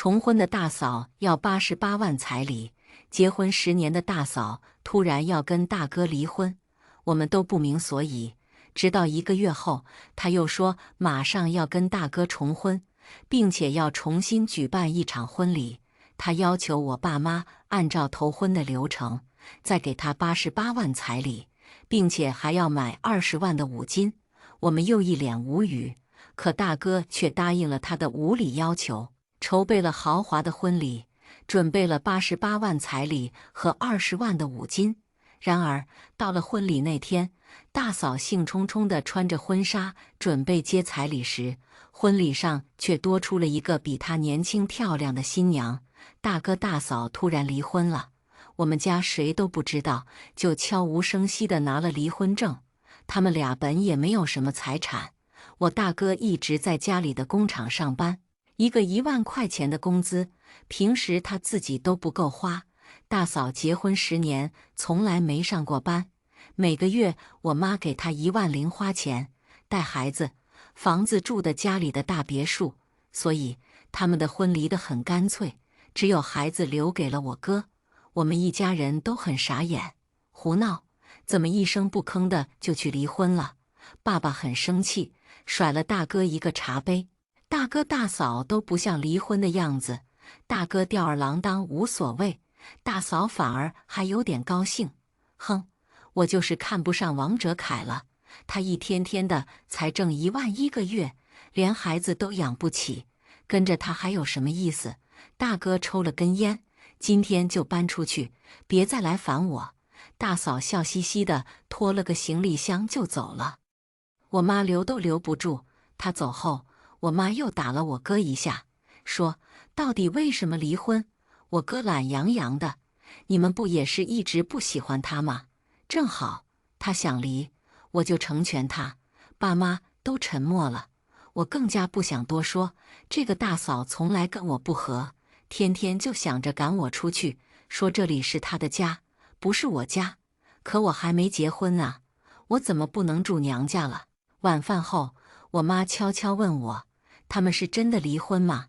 重婚的大嫂要88万彩礼，结婚10年的大嫂突然要跟大哥离婚，我们都不明所以。直到1个月后，他又说马上要跟大哥重婚，并且要重新举办一场婚礼。他要求我爸妈按照头婚的流程，再给他88万彩礼，并且还要买20万的五金。我们又一脸无语，可大哥却答应了他的无理要求，筹备了豪华的婚礼，准备了88万彩礼和20万的五金。然而，到了婚礼那天，大嫂兴冲冲地穿着婚纱准备接彩礼时，婚礼上却多出了一个比她年轻漂亮的新娘。大哥大嫂突然离婚了，我们家谁都不知道，就悄无声息地拿了离婚证。他们俩本也没有什么财产，我大哥一直在家里的工厂上班，一个1万块钱的工资，平时他自己都不够花。大嫂结婚10年，从来没上过班，每个月我妈给她1万零花钱，带孩子，房子住的家里的大别墅，所以他们的婚离得很干脆，只有孩子留给了我哥。我们一家人都很傻眼，胡闹，怎么一声不吭的就去离婚了？爸爸很生气，甩了大哥一个茶杯。大哥大嫂都不像离婚的样子，大哥吊儿郎当无所谓，大嫂反而还有点高兴。哼，我就是看不上王哲凯了，他一天天的才挣1万1个月，连孩子都养不起，跟着他还有什么意思？大哥抽了根烟，今天就搬出去，别再来烦我。大嫂笑嘻嘻的拖了个行李箱就走了。我妈留都留不住，她走后，我妈又打了我哥一下，说到底为什么离婚？我哥懒洋洋的，你们不也是一直不喜欢他吗？正好他想离，我就成全他。爸妈都沉默了，我更加不想多说。这个大嫂从来跟我不和，天天就想着赶我出去，说这里是她的家，不是我家。可我还没结婚啊，我怎么不能住娘家了？晚饭后，我妈悄悄问我，他们是真的离婚吗？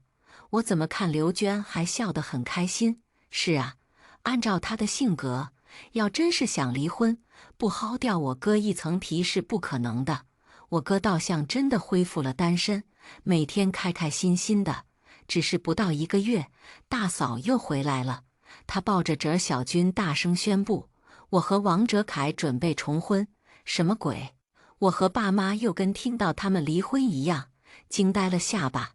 我怎么看刘娟还笑得很开心？是啊，按照她的性格，要真是想离婚，不薅掉我哥一层皮是不可能的。我哥倒像真的恢复了单身，每天开开心心的。只是不到1个月，大嫂又回来了，她抱着折小军大声宣布，我和王哲凯准备重婚。什么鬼？我和爸妈又跟听到他们离婚一样，惊呆了下巴。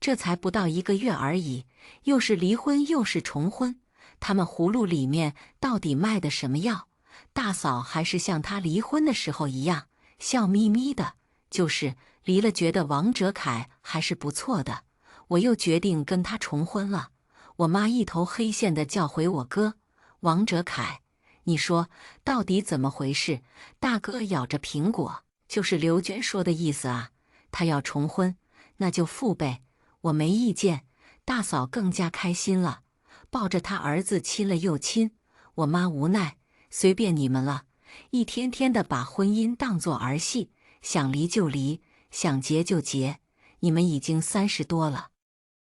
这才不到1个月而已，又是离婚又是重婚，他们葫芦里面到底卖的什么药？大嫂还是像她离婚的时候一样，笑眯眯的，就是离了觉得王哲凯还是不错的，我又决定跟他重婚了。我妈一头黑线的叫回我哥，王哲凯，你说到底怎么回事？大哥咬着苹果，就是刘娟说的意思啊，他要重婚，那就复呗。我没意见，大嫂更加开心了，抱着他儿子亲了又亲。我妈无奈，随便你们了，一天天的把婚姻当作儿戏，想离就离，想结就结。你们已经30多了，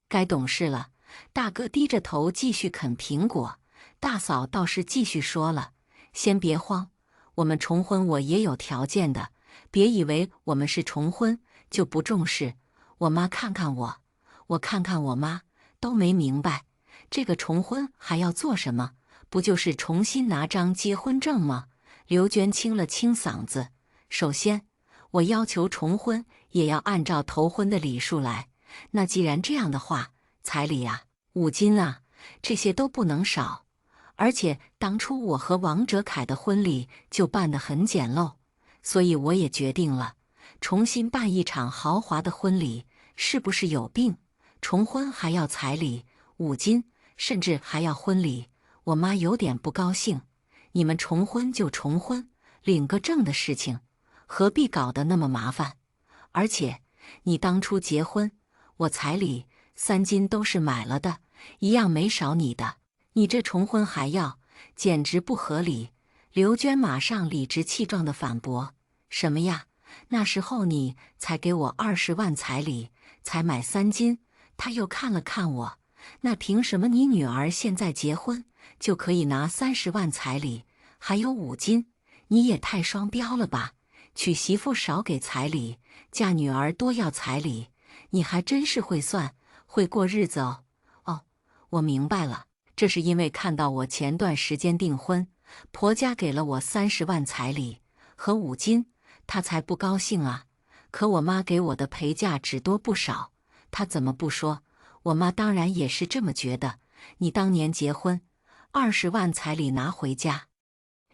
该懂事了。大哥低着头继续啃苹果，大嫂倒是继续说了，先别慌，我们重婚我也有条件的，别以为我们是重婚就不重视。我妈看看我，我看看我妈，都没明白，这个重婚还要做什么？不就是重新拿张结婚证吗？刘娟清了清嗓子，首先，我要求重婚也要按照头婚的礼数来。那既然这样的话，彩礼啊、五金啊，这些都不能少。而且当初我和王哲凯的婚礼就办得很简陋，所以我也决定了，重新办一场豪华的婚礼，是不是有病？重婚还要彩礼、五金，甚至还要婚礼。我妈有点不高兴，你们重婚就重婚，领个证的事情，何必搞得那么麻烦？而且你当初结婚，我彩礼、3金都是买了的，一样没少你的，你这重婚还要，简直不合理。刘娟马上理直气壮地反驳：什么呀？那时候你才给我20万彩礼，才买3金。她又看了看我，那凭什么你女儿现在结婚就可以拿30万彩礼，还有5金？你也太双标了吧！娶媳妇少给彩礼，嫁女儿多要彩礼，你还真是会算，会过日子哦。哦，我明白了，这是因为看到我前段时间订婚，婆家给了我30万彩礼和5金，她才不高兴啊。可我妈给我的陪嫁只多不少，她怎么不说？我妈当然也是这么觉得。你当年结婚，20万彩礼拿回家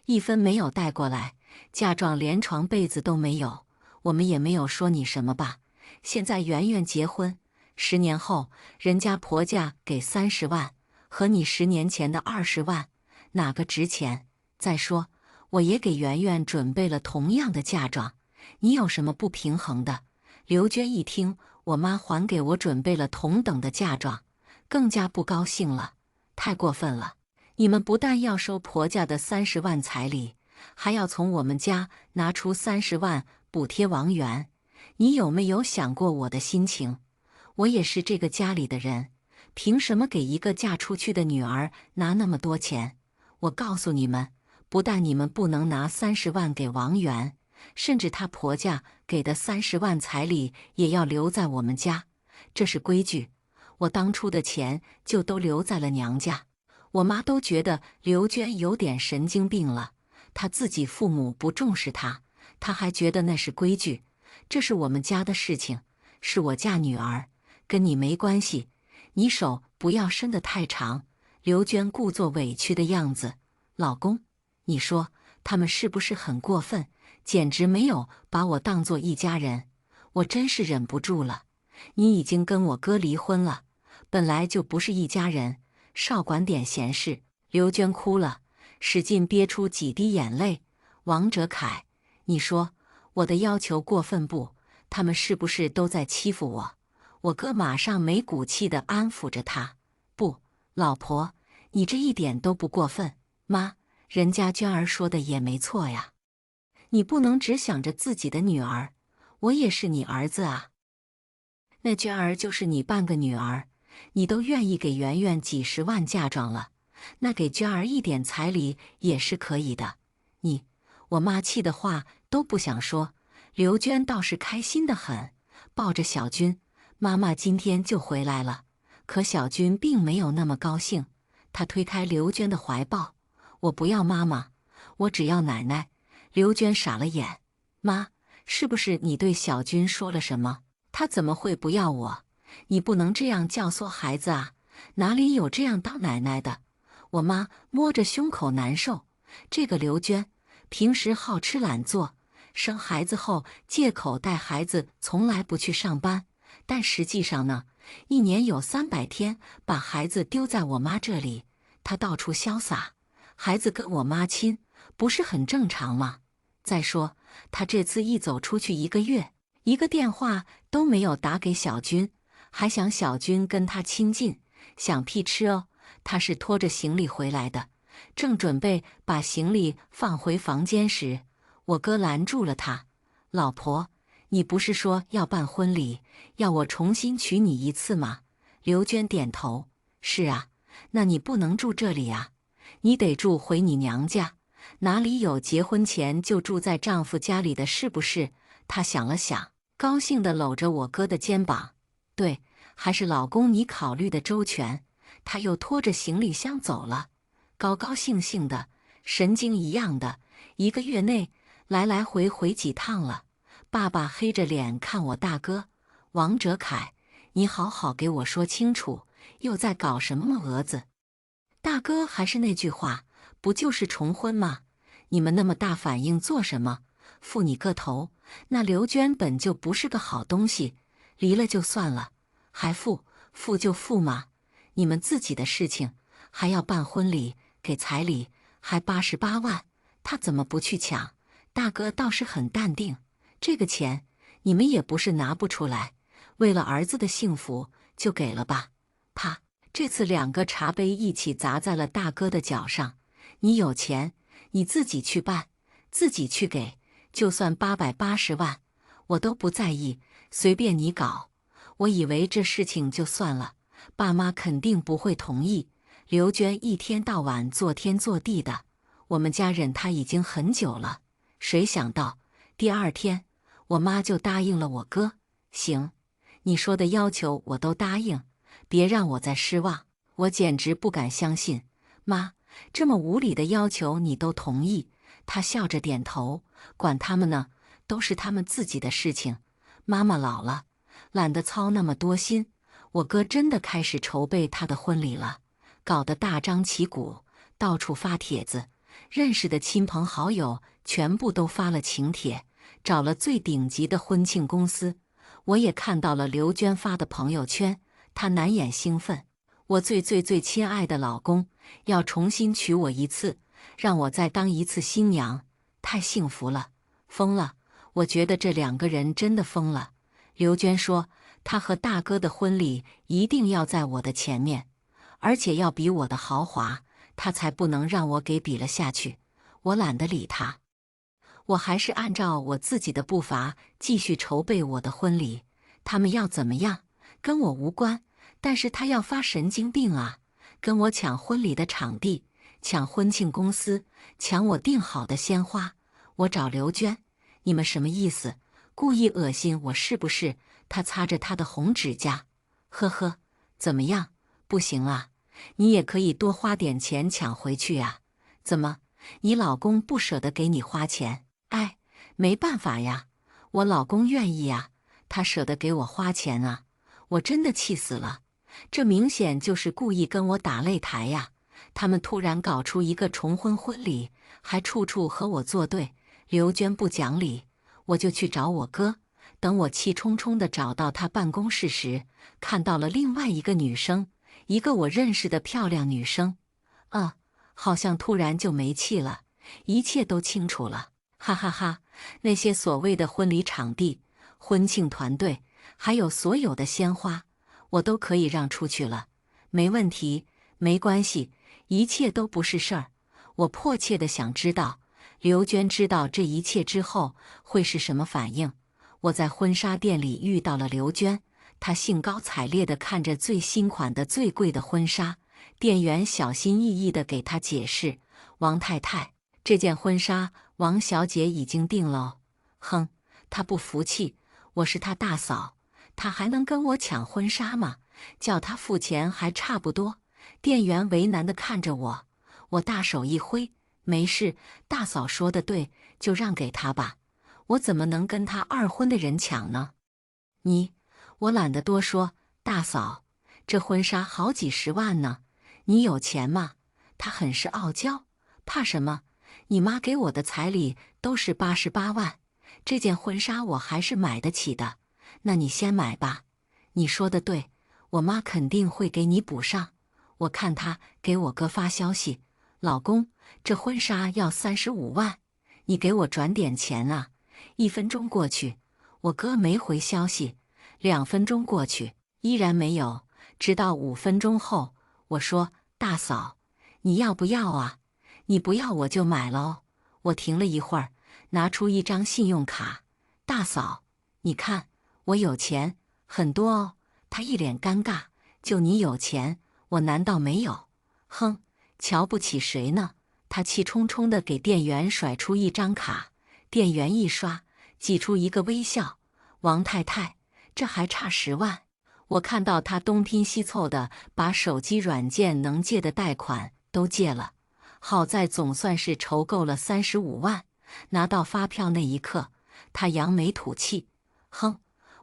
，1分没有带过来，嫁妆连床被子都没有，我们也没有说你什么吧？现在圆圆结婚，10年后人家婆家给30万，和你10年前的20万，哪个值钱？再说，我也给圆圆准备了同样的嫁妆，你有什么不平衡的？刘娟一听我妈还给我准备了同等的嫁妆，更加不高兴了，太过分了！你们不但要收婆家的30万彩礼，还要从我们家拿出30万补贴王源，你有没有想过我的心情？我也是这个家里的人，凭什么给一个嫁出去的女儿拿那么多钱？我告诉你们，不但你们不能拿30万给王源，甚至她婆家给的30万彩礼也要留在我们家，这是规矩。我当初的钱就都留在了娘家。我妈都觉得刘娟有点神经病了，她自己父母不重视她，她还觉得那是规矩。这是我们家的事情，是我嫁女儿，跟你没关系。你手不要伸得太长。刘娟故作委屈的样子。老公，你说他们是不是很过分？简直没有把我当作一家人，我真是忍不住了。你已经跟我哥离婚了，本来就不是一家人，少管点闲事。刘娟哭了，使劲憋出几滴眼泪。王哲凯，你说我的要求过分不？他们是不是都在欺负我？我哥马上没骨气地安抚着他。不，老婆，你这一点都不过分。妈，人家娟儿说的也没错呀，你不能只想着自己的女儿，我也是你儿子啊。那娟儿就是你半个女儿，你都愿意给圆圆几十万嫁妆了，那给娟儿一点彩礼也是可以的。我妈气的话都不想说。刘娟倒是开心得很，抱着小军，妈妈今天就回来了。可小军并没有那么高兴，他推开刘娟的怀抱，我不要妈妈，我只要奶奶。刘娟傻了眼，妈，是不是你对小军说了什么？他怎么会不要我？你不能这样教唆孩子啊，哪里有这样当奶奶的？我妈摸着胸口难受。这个刘娟平时好吃懒做，生孩子后借口带孩子从来不去上班，但实际上呢，1年有300天把孩子丢在我妈这里，她到处潇洒，孩子跟我妈亲，不是很正常吗？再说，她这次一走出去1个月，一个电话都没有打给小军，还想小军跟她亲近，想屁吃哦！她是拖着行李回来的，正准备把行李放回房间时，我哥拦住了她。老婆，你不是说要办婚礼，要我重新娶你一次吗？刘娟点头，是啊，那你不能住这里啊，你得住回你娘家，哪里有结婚前就住在丈夫家里的，是不是？她想了想，高兴地搂着我哥的肩膀，对，还是老公你考虑的周全。她又拖着行李箱走了，高高兴兴的，神经一样的，1个月内来来回回几趟了。爸爸黑着脸看我大哥，王哲凯，你好好给我说清楚，又在搞什么蛾子？大哥还是那句话，不就是重婚吗？你们那么大反应做什么？负你个头！那刘娟本就不是个好东西，离了就算了，还负就负嘛！你们自己的事情，还要办婚礼，给彩礼，还88万，他怎么不去抢？大哥倒是很淡定，这个钱你们也不是拿不出来，为了儿子的幸福就给了吧。啪！这次2个茶杯一起砸在了大哥的脚上。你有钱，你自己去办，自己去给，就算880万，我都不在意，随便你搞。我以为这事情就算了，爸妈肯定不会同意。刘娟一天到晚做天做地的，我们家忍她已经很久了。谁想到第二天，我妈就答应了我哥。行，你说的要求我都答应，别让我再失望。我简直不敢相信，妈，这么无理的要求你都同意。她笑着点头，管他们呢，都是他们自己的事情。妈妈老了，懒得操那么多心。我哥真的开始筹备他的婚礼了，搞得大张旗鼓，到处发帖子，认识的亲朋好友全部都发了请帖，找了最顶级的婚庆公司。我也看到了刘娟发的朋友圈，她难掩兴奋。我最亲爱的老公要重新娶我一次，让我再当一次新娘，太幸福了，疯了！我觉得这两个人真的疯了。刘娟说，她和大哥的婚礼一定要在我的前面，而且要比我的豪华，她才不能让我给比了下去。我懒得理她，我还是按照我自己的步伐继续筹备我的婚礼。他们要怎么样，跟我无关。但是他要发神经病啊，跟我抢婚礼的场地，抢婚庆公司，抢我订好的鲜花。我找刘娟，你们什么意思？故意恶心我是不是？她擦着她的红指甲，呵呵，怎么样？不行啊，你也可以多花点钱抢回去啊。怎么，你老公不舍得给你花钱？哎，没办法呀，我老公愿意呀，他舍得给我花钱啊。我真的气死了。这明显就是故意跟我打擂台呀！他们突然搞出一个重婚婚礼，还处处和我作对。刘娟不讲理，我就去找我哥。等我气冲冲地找到他办公室时，看到了另外一个女生，一个我认识的漂亮女生。好像突然就没气了，一切都清楚了，哈哈哈！那些所谓的婚礼场地、婚庆团队，还有所有的鲜花，我都可以让出去了，没问题，没关系，一切都不是事儿。我迫切地想知道，刘娟知道这一切之后会是什么反应。我在婚纱店里遇到了刘娟，她兴高采烈地看着最新款的最贵的婚纱，店员小心翼翼地给她解释：“王太太，这件婚纱王小姐已经定了哦。”哼，她不服气，我是她大嫂。他还能跟我抢婚纱吗？叫他付钱还差不多。店员为难地看着我，我大手一挥，没事，大嫂说的对，就让给他吧。我怎么能跟他二婚的人抢呢？我懒得多说，大嫂，这婚纱好几十万呢，你有钱吗？他很是傲娇，怕什么？你妈给我的彩礼都是88万，这件婚纱我还是买得起的。那你先买吧，你说的对，我妈肯定会给你补上。我看她给我哥发消息，老公，这婚纱要35万，你给我转点钱啊。1分钟过去，我哥没回消息，2分钟过去，依然没有，直到5分钟后，我说，大嫂，你要不要啊？你不要我就买了哦。我停了一会儿，拿出一张信用卡，大嫂，你看。我有钱，很多哦。他一脸尴尬，就你有钱，我难道没有？哼，瞧不起谁呢？他气冲冲地给店员甩出一张卡，店员一刷，挤出一个微笑。王太太，这还差10万。我看到他东拼西凑的把手机软件能借的贷款都借了，好在总算是筹够了35万。拿到发票那一刻，他扬眉吐气，哼。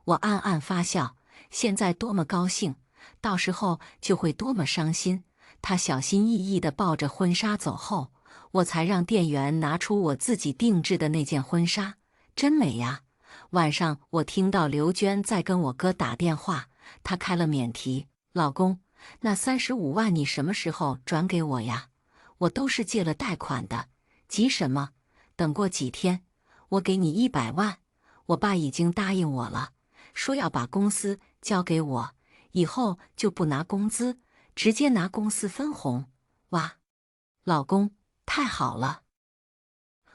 我暗暗发笑，现在多么高兴，到时候就会多么伤心。他小心翼翼地抱着婚纱走后，我才让店员拿出我自己定制的那件婚纱，真美呀。晚上我听到刘娟在跟我哥打电话，她开了免提：“老公，那35万你什么时候转给我呀？我都是借了贷款的，急什么？等过几天，我给你100万。我爸已经答应我了。”说要把公司交给我，以后就不拿工资，直接拿公司分红。哇，老公，太好了！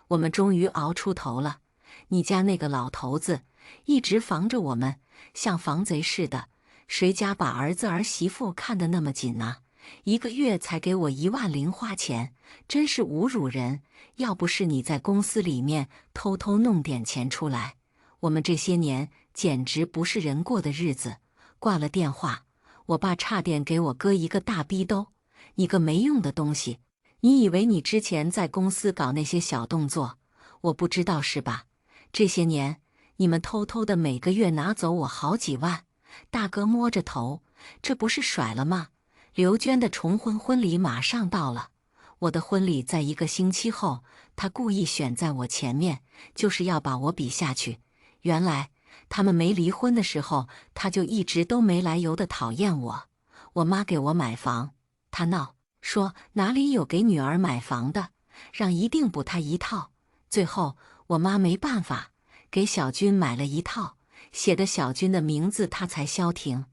我们终于熬出头了。你家那个老头子一直防着我们，像防贼似的，谁家把儿子儿媳妇看得那么紧呢？一个月才给我1万零花钱，真是侮辱人！要不是你在公司里面偷偷弄点钱出来，我们这些年简直不是人过的日子。挂了电话，我爸差点给我哥一个大逼兜。你个没用的东西！你以为你之前在公司搞那些小动作，我不知道是吧？这些年你们偷偷的每个月拿走我好几万。大哥摸着头，这不是甩了吗？刘娟的重婚婚礼马上到了，我的婚礼在1个星期后，他故意选在我前面，就是要把我比下去。原来他们没离婚的时候，他就一直都没来由的讨厌我。我妈给我买房，他闹，说哪里有给女儿买房的，让一定补他一套。最后我妈没办法，给小军买了一套，写的小军的名字，他才消停。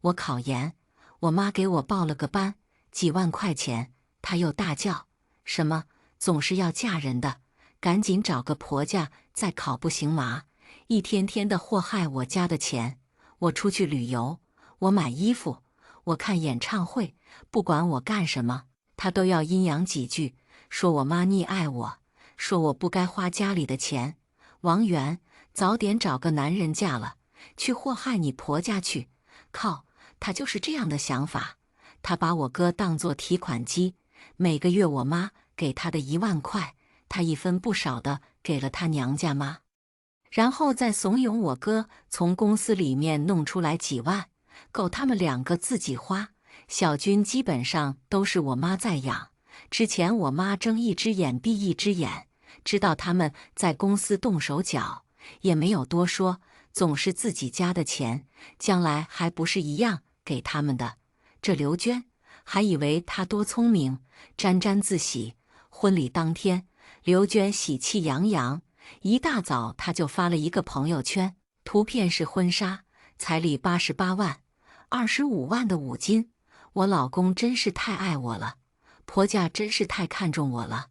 我考研，我妈给我报了个班，几万块钱，她又大叫什么总是要嫁人的，赶紧找个婆家再考不行吗？一天天的祸害我家的钱。我出去旅游，我买衣服，我看演唱会，不管我干什么，她都要阴阳几句，说我妈溺爱我，说我不该花家里的钱。王源，早点找个男人嫁了，去祸害你婆家去。靠，他就是这样的想法。他把我哥当作提款机，每个月我妈给他的1万块，他一分不少的给了他娘家妈，然后再怂恿我哥从公司里面弄出来几万，够他们2个自己花。小军基本上都是我妈在养，之前我妈睁一只眼闭一只眼，知道他们在公司动手脚，也没有多说，总是自己家的钱，将来还不是一样给他们的。这刘娟还以为她多聪明，沾沾自喜。婚礼当天，刘娟喜气洋洋，一大早她就发了一个朋友圈，图片是婚纱，彩礼88万，25万的5金。我老公真是太爱我了，婆家真是太看重我了，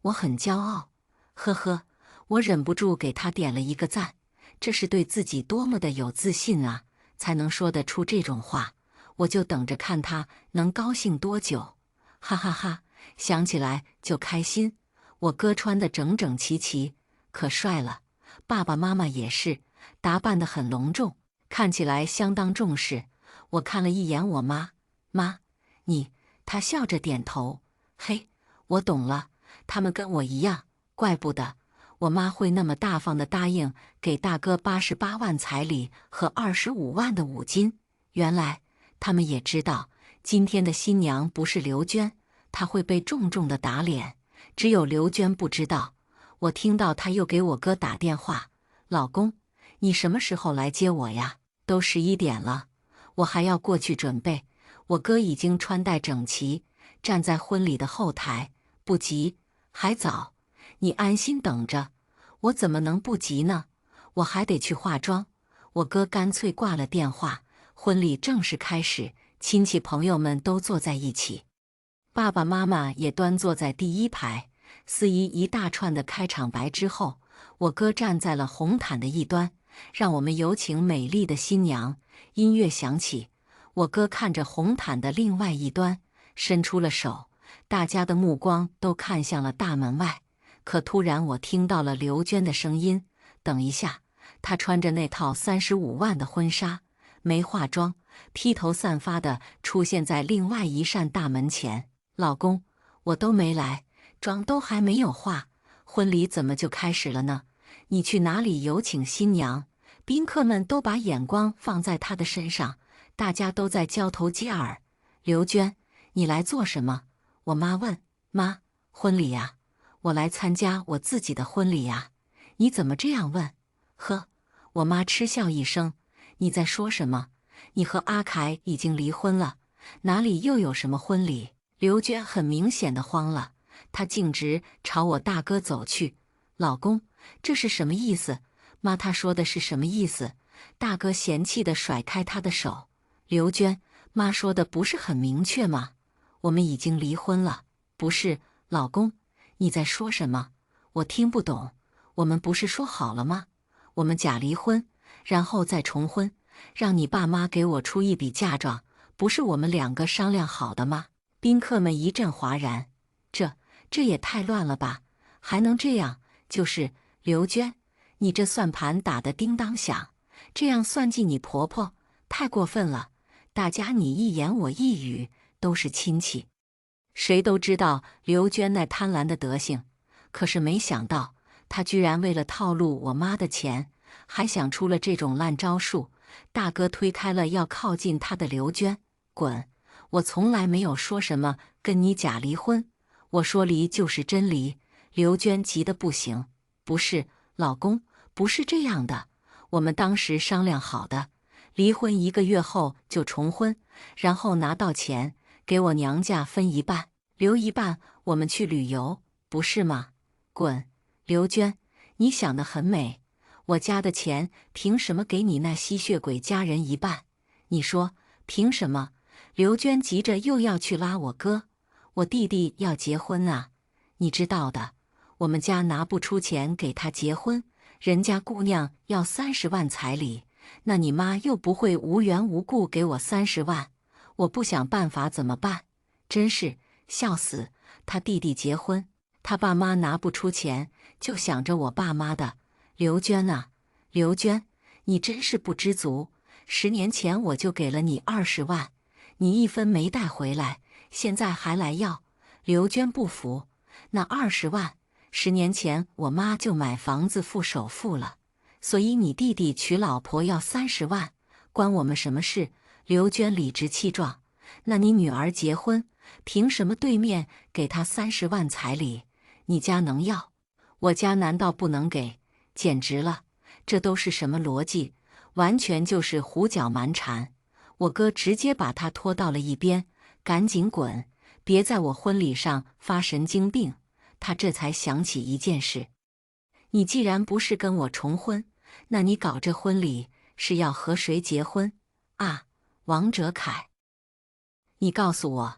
我很骄傲。呵呵，我忍不住给他点了一个赞，这是对自己多么的有自信啊，才能说得出这种话。我就等着看他能高兴多久，哈哈哈，想起来就开心。我哥穿得整整齐齐，可帅了，爸爸妈妈也是，打扮得很隆重，看起来相当重视。我看了一眼我妈，妈，你，她笑着点头，嘿，我懂了，他们跟我一样，怪不得我妈会那么大方地答应给大哥88万彩礼和25万的5金。原来他们也知道今天的新娘不是刘娟，她会被重重的打脸。只有刘娟不知道。我听到她又给我哥打电话，老公，你什么时候来接我呀？都11点了，我还要过去准备。我哥已经穿戴整齐，站在婚礼的后台。不急，还早，你安心等着。我怎么能不急呢？我还得去化妆。我哥干脆挂了电话。婚礼正式开始，亲戚朋友们都坐在一起，爸爸妈妈也端坐在第1排。司仪一大串的开场白之后，我哥站在了红毯的一端，让我们有请美丽的新娘。音乐响起，我哥看着红毯的另外一端，伸出了手，大家的目光都看向了大门外。可突然我听到了刘娟的声音，等一下。她穿着那套35万的婚纱，没化妆，披头散发的出现在另外一扇大门前。老公，我都没来，妆都还没有化，婚礼怎么就开始了呢？你去哪里有请新娘？宾客们都把眼光放在她的身上，大家都在交头接耳。刘娟，你来做什么？我妈问。妈，婚礼呀，我来参加我自己的婚礼呀。你怎么这样问？呵，我妈嗤笑一声，你在说什么？你和阿凯已经离婚了，哪里又有什么婚礼？刘娟很明显的慌了，她径直朝我大哥走去。老公，这是什么意思？妈，她说的是什么意思？大哥嫌弃地甩开她的手。刘娟，妈说的不是很明确吗？我们已经离婚了。不是，老公，你在说什么？我听不懂。我们不是说好了吗？我们假离婚，然后再重婚，让你爸妈给我出一笔嫁妆，不是我们两个商量好的吗？”宾客们一阵哗然，这也太乱了吧，还能这样？就是刘娟，你这算盘打得叮当响，这样算计你婆婆，太过分了。大家你一言我一语，都是亲戚，谁都知道刘娟那贪婪的德行，可是没想到她居然为了套路我妈的钱，还想出了这种烂招数。大哥推开了要靠近她的刘娟，滚！我从来没有说什么跟你假离婚，我说离就是真离。刘娟急得不行，不是，老公，不是这样的，我们当时商量好的，离婚1个月后就重婚，然后拿到钱给我娘家分一半，留一半我们去旅游，不是吗？滚！刘娟，你想得很美，我家的钱凭什么给你那吸血鬼家人一半？你说凭什么？刘娟急着又要去拉我哥，我弟弟要结婚啊，你知道的，我们家拿不出钱给他结婚，人家姑娘要30万彩礼，那你妈又不会无缘无故给我30万，我不想办法怎么办？真是笑死！他弟弟结婚，他爸妈拿不出钱，就想着我爸妈的。刘娟啊，刘娟，你真是不知足，10年前我就给了你20万，你1分没带回来，现在还来要。刘娟不服，那20万，10年前我妈就买房子付首付了，所以你弟弟娶老婆要30万，关我们什么事？刘娟理直气壮，那你女儿结婚，凭什么对面给她30万彩礼？你家能要，我家难道不能给？简直了，这都是什么逻辑？完全就是胡搅蛮缠。我哥直接把他拖到了一边，赶紧滚，别在我婚礼上发神经病。他这才想起一件事，你既然不是跟我重婚，那你搞这婚礼是要和谁结婚啊？王哲凯，你告诉我，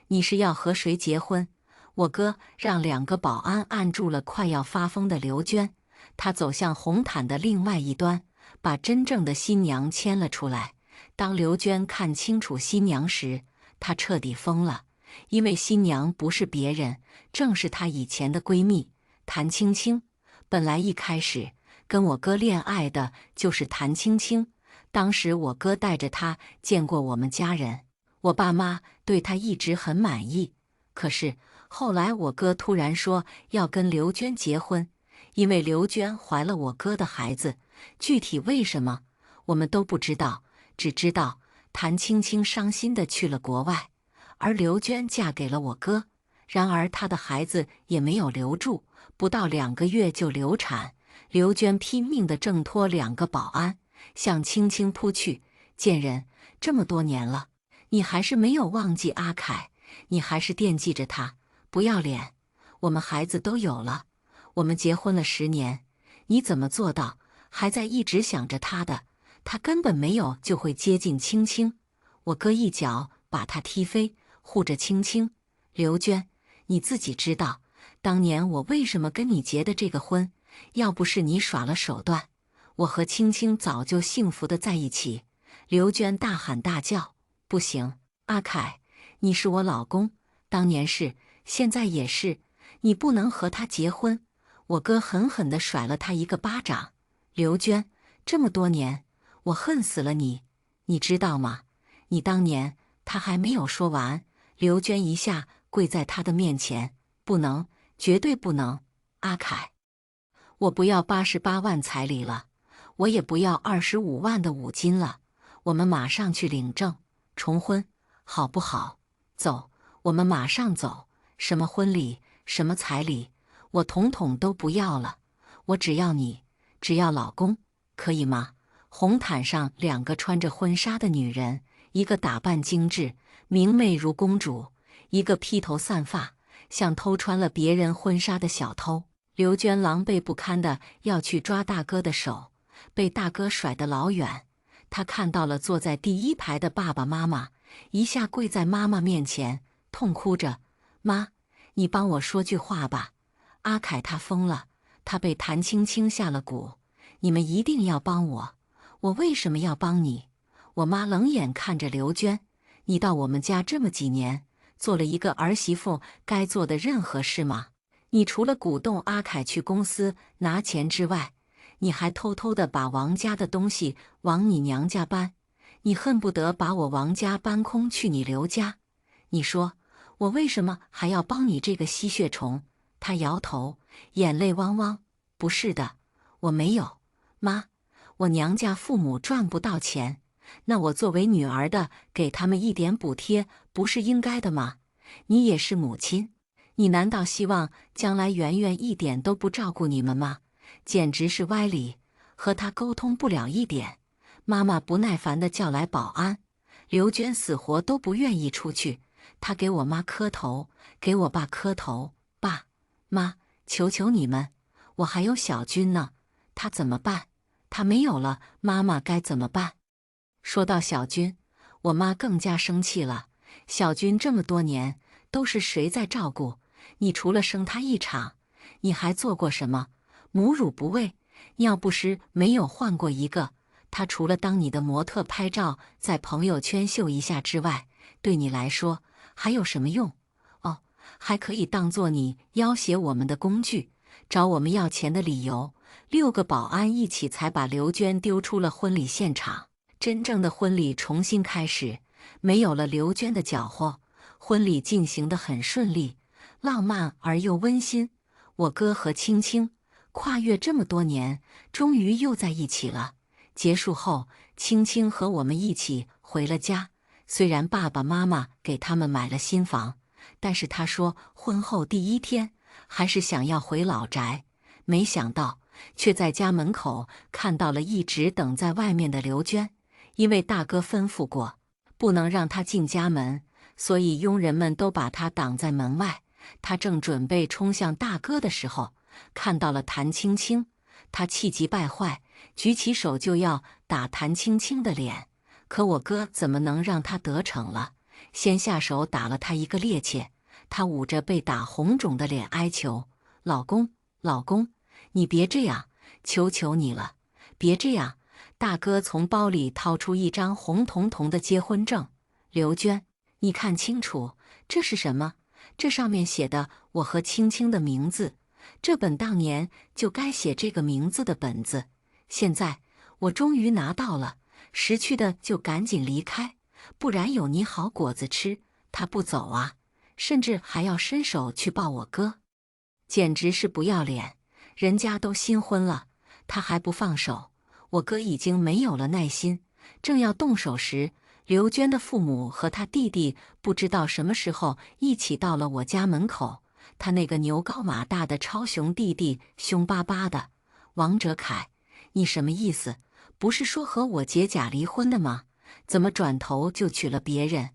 你是要和谁结婚？我哥让2个保安按住了快要发疯的刘娟，他走向红毯的另外一端，把真正的新娘牵了出来。当刘娟看清楚新娘时，她彻底疯了，因为新娘不是别人，正是她以前的闺蜜谭青青。本来一开始跟我哥恋爱的就是谭青青，当时我哥带着她见过我们家人，我爸妈对她一直很满意。可是后来我哥突然说要跟刘娟结婚，因为刘娟怀了我哥的孩子，具体为什么我们都不知道，只知道谭青青伤心地去了国外，而刘娟嫁给了我哥。然而她的孩子也没有留住，不到2个月就流产。刘娟拼命地挣脱2个保安，向青青扑去。贱人，这么多年了，你还是没有忘记阿凯，你还是惦记着他，不要脸！我们孩子都有了，我们结婚了10年，你怎么做到还在一直想着他的？他根本没有就会接近青青。我哥一脚把他踢飞，护着青青。刘娟，你自己知道，当年我为什么跟你结的这个婚？要不是你耍了手段，我和青青早就幸福的在一起。刘娟大喊大叫：“不行，阿凯，你是我老公，当年是，现在也是，你不能和他结婚。”我哥狠狠地甩了他一个巴掌。刘娟，这么多年，我恨死了你，你知道吗？你当年……他还没有说完，刘娟一下跪在他的面前：“不能，绝对不能！阿凯，我不要88万彩礼了，我也不要25万的5金了，我们马上去领证重婚，好不好？走，我们马上走。什么婚礼，什么彩礼，我统统都不要了，我只要你，只要老公，可以吗？”红毯上2个穿着婚纱的女人，一个打扮精致，明媚如公主，一个披头散发，像偷穿了别人婚纱的小偷。刘娟狼狈不堪的要去抓大哥的手，被大哥甩得老远。她看到了坐在第1排的爸爸妈妈，一下跪在妈妈面前，痛哭着：“妈，你帮我说句话吧，阿凯他疯了，他被谭青青下了蛊，你们一定要帮我。我为什么要帮你？我妈冷眼看着刘娟，你到我们家这么几年，做了一个儿媳妇该做的任何事吗？你除了鼓动阿凯去公司拿钱之外，你还偷偷的把王家的东西往你娘家搬，你恨不得把我王家搬空去你刘家。你说我为什么还要帮你这个吸血虫？他摇头，眼泪汪汪。不是的，我没有，妈，我娘家父母赚不到钱，那我作为女儿的给他们一点补贴，不是应该的吗？你也是母亲，你难道希望将来圆圆一点都不照顾你们吗？简直是歪理，和他沟通不了一点。妈妈不耐烦地叫来保安，刘娟死活都不愿意出去，她给我妈磕头，给我爸磕头，爸妈，求求你们，我还有小军呢，他怎么办？他没有了，妈妈该怎么办？说到小军，我妈更加生气了。小军这么多年都是谁在照顾？你除了生他一场，你还做过什么？母乳不喂，尿不湿没有换过一个。他除了当你的模特拍照，在朋友圈秀一下之外，对你来说还有什么用？哦，还可以当做你要挟我们的工具，找我们要钱的理由。6个保安一起才把刘娟丢出了婚礼现场。真正的婚礼重新开始，没有了刘娟的搅和，婚礼进行得很顺利，浪漫而又温馨。我哥和青青跨越这么多年，终于又在一起了。结束后，青青和我们一起回了家。虽然爸爸妈妈给他们买了新房，但是他说婚后第1天还是想要回老宅。没想到，却在家门口看到了一直等在外面的刘娟。因为大哥吩咐过，不能让她进家门，所以佣人们都把她挡在门外。她正准备冲向大哥的时候，看到了谭青青，她气急败坏，举起手就要打谭青青的脸。可我哥怎么能让她得逞了？先下手打了她一个趔趄，她捂着被打红肿的脸哀求：“老公，老公，你别这样，求求你了，别这样。”大哥从包里掏出一张红彤彤的结婚证，刘娟，你看清楚，这是什么？这上面写的我和青青的名字，这本当年就该写这个名字的本子，现在我终于拿到了，识趣的就赶紧离开，不然有你好果子吃。他不走啊，甚至还要伸手去抱我哥，简直是不要脸！人家都新婚了，他还不放手。我哥已经没有了耐心，正要动手时，刘娟的父母和他弟弟不知道什么时候一起到了我家门口。他那个牛高马大的超雄弟弟凶巴巴的：“王哲凯，你什么意思？不是说和我姐假离婚的吗？怎么转头就娶了别人？”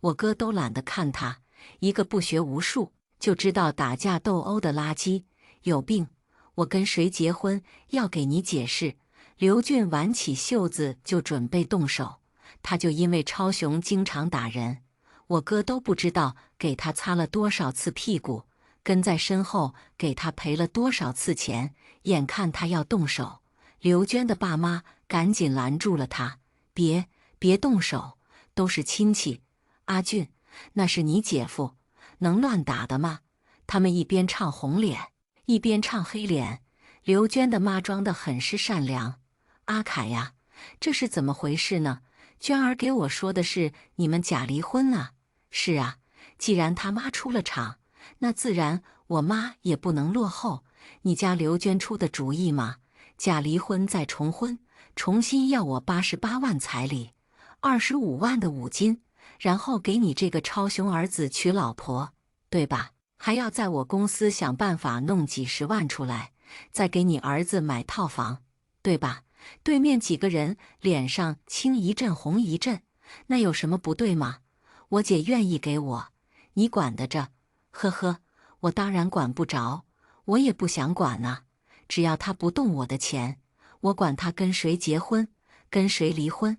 我哥都懒得看他，一个不学无术就知道打架斗殴的垃圾，有病！我跟谁结婚要给你解释。刘俊挽起袖子就准备动手，他就因为超雄经常打人，我哥都不知道给他擦了多少次屁股，跟在身后给他赔了多少次钱。眼看他要动手，刘娟的爸妈赶紧拦住了他：“别动手，都是亲戚。阿俊，那是你姐夫，能乱打的吗？”他们一边唱红脸，一边唱黑脸。刘娟的妈装得很是善良。阿凯呀，这是怎么回事呢？娟儿给我说的是你们假离婚啊。是啊，既然他妈出了场，那自然我妈也不能落后。你家刘娟出的主意吗？假离婚再重婚，重新要我88万彩礼，25万的五金，然后给你这个超雄儿子娶老婆，对吧？还要在我公司想办法弄几十万出来，再给你儿子买套房，对吧？对面几个人脸上青一阵红一阵，那有什么不对吗？我姐愿意给我，你管得着？呵呵，我当然管不着，我也不想管啊。只要他不动我的钱，我管他跟谁结婚，跟谁离婚。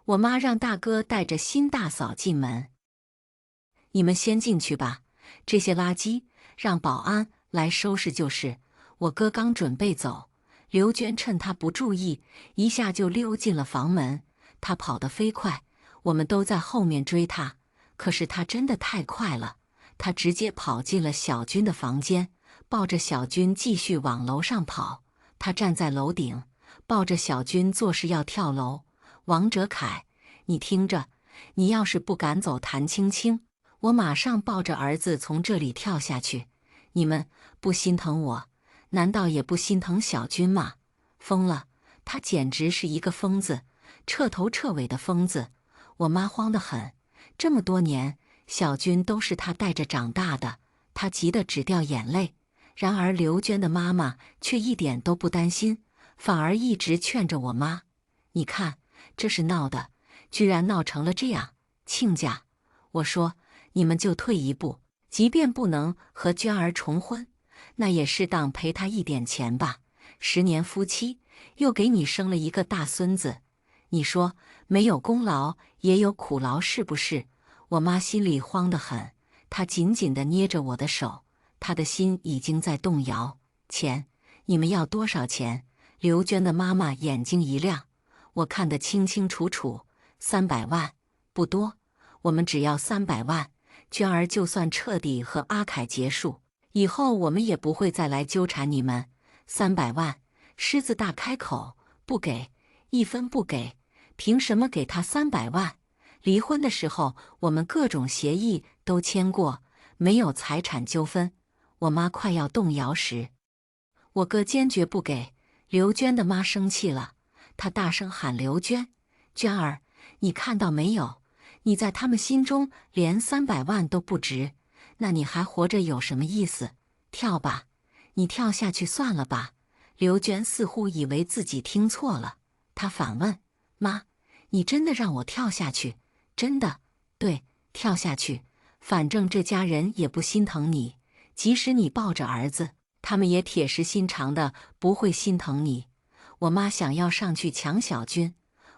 我妈让大哥带着新大嫂进门，你们先进去吧，这些垃圾让保安来收拾就是。我哥刚准备走，刘娟趁他不注意，一下就溜进了房门。她跑得飞快，我们都在后面追她。可是她真的太快了，她直接跑进了小军的房间，抱着小军继续往楼上跑。她站在楼顶，抱着小军作势要跳楼。王哲凯，你听着，你要是不赶走谭青青，我马上抱着儿子从这里跳下去。你们不心疼我，难道也不心疼小军吗？疯了，他简直是一个疯子，彻头彻尾的疯子。我妈慌得很，这么多年，小军都是她带着长大的，她急得直掉眼泪。然而刘娟的妈妈却一点都不担心，反而一直劝着我妈：你看，这是闹的，居然闹成了这样。亲家，我说你们就退一步，即便不能和娟儿重婚，那也适当赔她一点钱吧。10年夫妻，又给你生了一个大孙子，你说没有功劳也有苦劳，是不是？我妈心里慌得很，她紧紧地捏着我的手，她的心已经在动摇。钱，你们要多少钱？刘娟的妈妈眼睛一亮，我看得清清楚楚，300万，不多，我们只要300万。娟儿就算彻底和阿凯结束，以后我们也不会再来纠缠你们。300万，狮子大开口，不给，一分不给，凭什么给他300万？离婚的时候，我们各种协议都签过，没有财产纠纷。我妈快要动摇时，我哥坚决不给。刘娟的妈生气了，她大声喊刘娟：娟儿，你看到没有？你在他们心中连300万都不值，那你还活着有什么意思？跳吧，你跳下去算了吧。刘娟似乎以为自己听错了，她反问：妈，你真的让我跳下去？真的？对，跳下去，反正这家人也不心疼你，即使你抱着儿子，他们也铁石心肠的不会心疼你。我妈想要上去抢小军，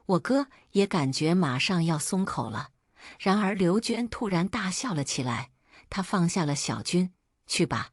我哥也感觉马上要松口了。然而刘娟突然大笑了起来，她放下了小军：去吧，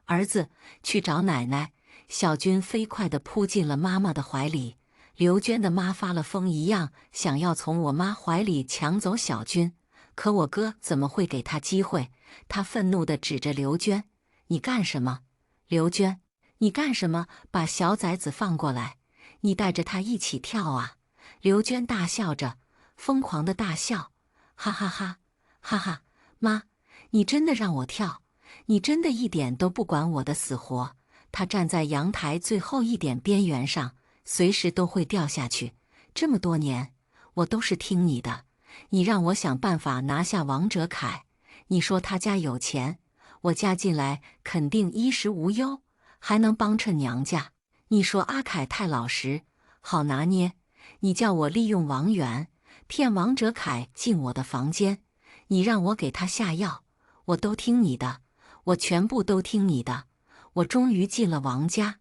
儿子，去找奶奶。小军飞快地扑进了妈妈的怀里。刘娟的妈发了疯一样想要从我妈怀里抢走小军，可我哥怎么会给他机会？他愤怒地指着刘娟：你干什么？刘娟，你干什么？把小崽子放过来，你带着他一起跳啊！刘娟大笑着，疯狂的大笑，哈哈哈，哈哈！妈，你真的让我跳？你真的一点都不管我的死活？她站在阳台最后一点边缘上，随时都会掉下去。这么多年，我都是听你的，你让我想办法拿下王哲凯。你说他家有钱，我嫁进来肯定衣食无忧，还能帮衬娘家。你说阿凯太老实，好拿捏。你叫我利用王源，骗王哲凯进我的房间，你让我给他下药，我都听你的，我全部都听你的。我终于进了王家，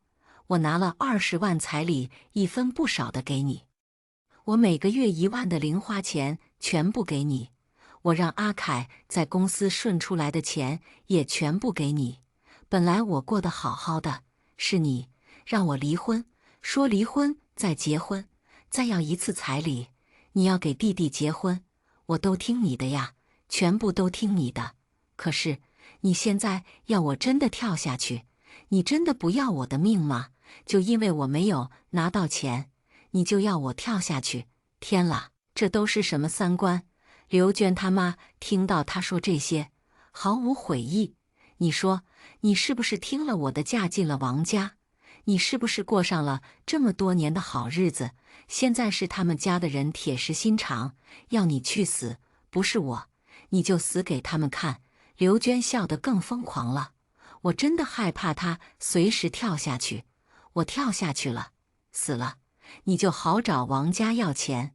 我拿了20万彩礼，一分不少的给你。我每个月1万的零花钱全部给你，我让阿凯在公司顺出来的钱也全部给你。本来我过得好好的，是你让我离婚，说离婚再结婚，再要一次彩礼，你要给弟弟结婚，我都听你的呀，全部都听你的。可是你现在要我真的跳下去，你真的不要我的命吗？就因为我没有拿到钱，你就要我跳下去？天啦，这都是什么三观？刘娟他妈听到她说这些，毫无悔意。你说，你是不是听了我的，嫁进了王家？你是不是过上了这么多年的好日子？现在是他们家的人铁石心肠，要你去死，不是我，你就死给他们看。刘娟笑得更疯狂了。我真的害怕他随时跳下去，我跳下去了，死了，你就好找王家要钱，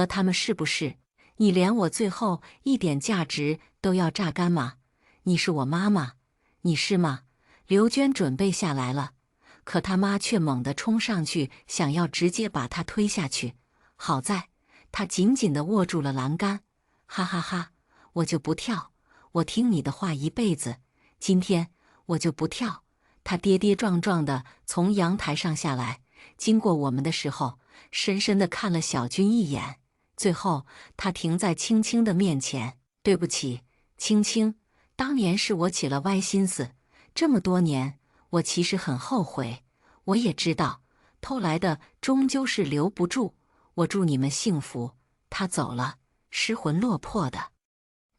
他们是不是？你连我最后一点价值都要榨干吗？你是我妈妈，你是吗？刘娟准备下来了，可他妈却猛地冲上去，想要直接把她推下去。好在她紧紧地握住了栏杆，哈哈哈，我就不跳，我听你的话一辈子，今天我就不跳。她跌跌撞撞地从阳台上下来，经过我们的时候，深深地看了小军一眼，最后他停在青青的面前。对不起，青青，当年是我起了歪心思，这么多年，我其实很后悔。我也知道，偷来的终究是留不住。我祝你们幸福。他走了，失魂落魄的。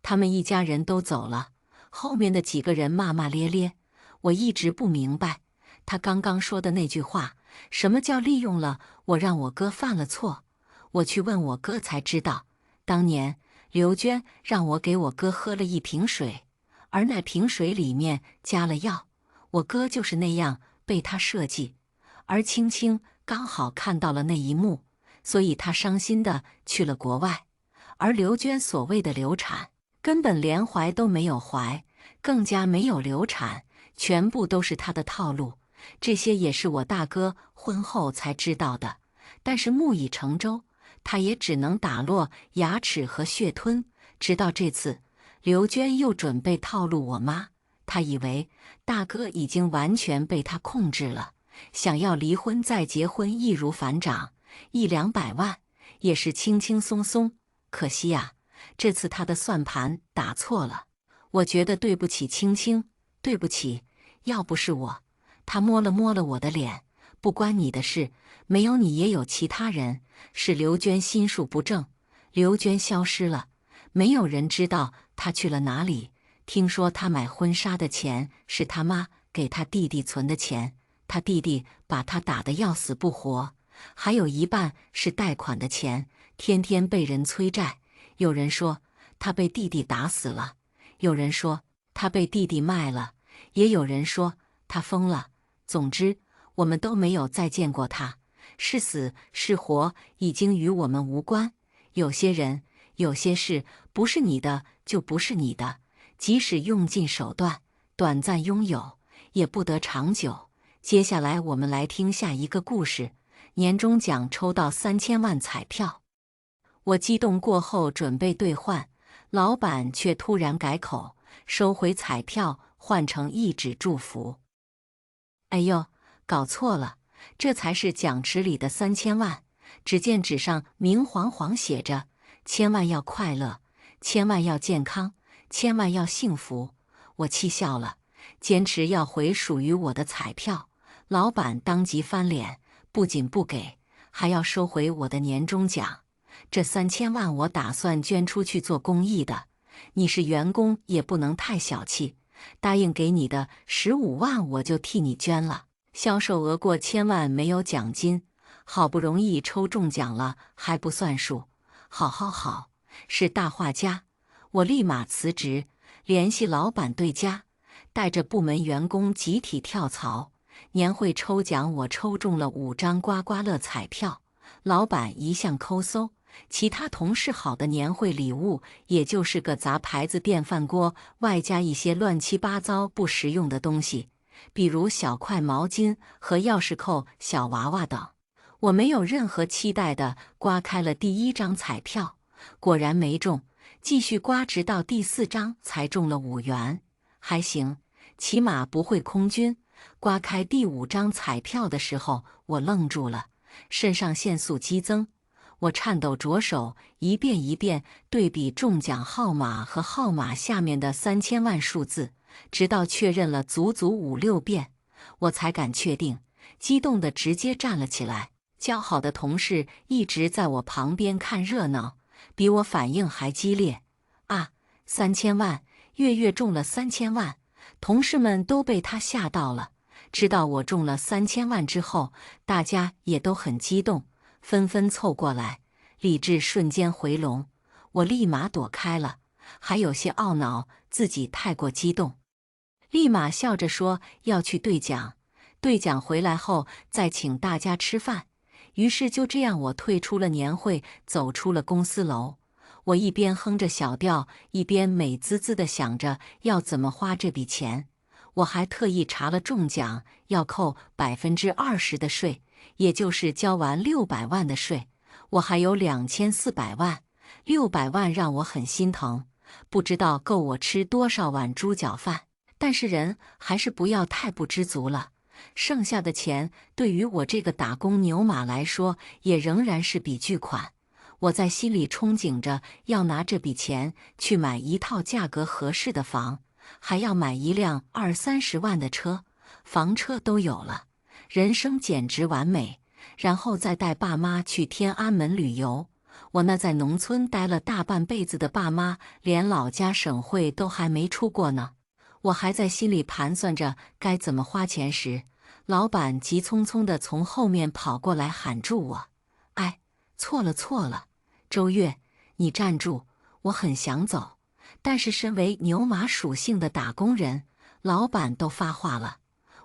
他们一家人都走了，后面的几个人骂骂咧咧。我一直不明白，他刚刚说的那句话，什么叫利用了我让我哥犯了错？我去问我哥才知道，当年刘娟让我给我哥喝了一瓶水，而那瓶水里面加了药。我哥就是那样被他设计，而青青刚好看到了那一幕，所以他伤心的去了国外。而刘娟所谓的流产，根本连怀都没有怀，更加没有流产，全部都是他的套路。这些也是我大哥婚后才知道的，但是木已成舟，他也只能打落牙齿和血吞。直到这次，刘娟又准备套路我妈，他以为大哥已经完全被他控制了，想要离婚再结婚易如反掌，100-200万也是轻轻松松。可惜呀，这次他的算盘打错了。我觉得对不起青青，对不起，要不是我。他摸了摸了我的脸，不关你的事，没有你也有其他人。是刘娟心术不正，刘娟消失了，没有人知道她去了哪里。听说她买婚纱的钱是他妈给他弟弟存的钱，他弟弟把他打得要死不活，还有一半是贷款的钱，天天被人催债。有人说他被弟弟打死了，有人说他被弟弟卖了，也有人说他疯了。总之，我们都没有再见过他，是死是活已经与我们无关。有些人，有些事，不是你的就不是你的，即使用尽手段，短暂拥有，也不得长久。接下来我们来听下一个故事。年终奖抽到3000万彩票，我激动过后准备兑换，老板却突然改口，收回彩票，换成一纸祝福。哎呦，搞错了，这才是奖池里的3000万。只见纸上明晃晃写着：千万要快乐，千万要健康，千万要幸福。我气笑了，坚持要回属于我的彩票。老板当即翻脸，不仅不给，还要收回我的年终奖。这3000万我打算捐出去做公益的，你是员工也不能太小气。答应给你的15万我就替你捐了。销售额过1000万没有奖金，好不容易抽中奖了还不算数。好，是大画家。我立马辞职，联系老板对家，带着部门员工集体跳槽。年会抽奖我抽中了5张刮刮乐彩票，老板一向抠搜，其他同事好的年会礼物也就是个杂牌子电饭锅，外加一些乱七八糟不实用的东西，比如小块毛巾和钥匙扣、小娃娃等。我没有任何期待的刮开了第1张彩票，果然没中，继续刮直到第4张才中了5元，还行，起码不会空军。刮开第5张彩票的时候，我愣住了，肾上腺素激增。我颤抖着手一遍一遍对比中奖号码和号码下面的3000万数字，直到确认了足足5-6遍，我才敢确定，激动的直接站了起来。交好的同事一直在我旁边看热闹，比我反应还激烈。啊，3000万，月中了3000万，同事们都被他吓到了。知道我中了3000万之后，大家也都很激动，纷纷凑过来，理智瞬间回笼。我立马躲开了，还有些懊恼自己太过激动，立马笑着说要去兑奖，兑奖回来后再请大家吃饭。于是就这样，我退出了年会，走出了公司楼。我一边哼着小调，一边美滋滋地想着要怎么花这笔钱。我还特意查了中奖要扣20%的税，也就是交完600万的税。我还有2400万，600万让我很心疼，不知道够我吃多少碗猪脚饭。但是人还是不要太不知足了。剩下的钱对于我这个打工牛马来说，也仍然是笔巨款。我在心里憧憬着要拿这笔钱去买一套价格合适的房，还要买一辆20-30万的车，房车都有了，人生简直完美。然后再带爸妈去天安门旅游。我那在农村待了大半辈子的爸妈，连老家省会都还没出过呢。我还在心里盘算着该怎么花钱时，老板急匆匆地从后面跑过来喊住我：“哎，错了错了，周月，你站住！我很想走，但是身为牛马属性的打工人，老板都发话了，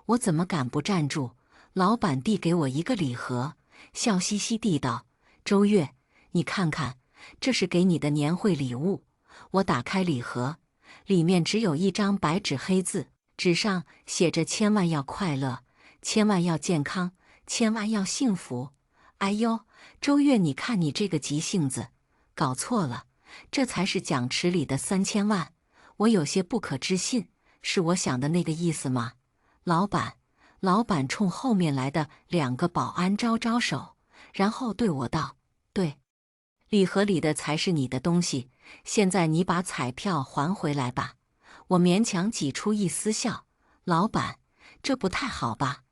我怎么敢不站住？”老板递给我一个礼盒，笑嘻嘻地道：“周月，你看看，这是给你的年会礼物。”我打开礼盒，里面只有一张白纸黑字，纸上写着“千万要快乐，千万要健康，千万要幸福”。哎呦，周月，你看你这个急性子，搞错了，这才是奖池里的3000万。我有些不可置信，是我想的那个意思吗？老板冲后面来的2个保安招招手，然后对我道：“对，礼盒里的才是你的东西，现在你把彩票还回来吧。”我勉强挤出一丝笑：“老板，这不太好吧？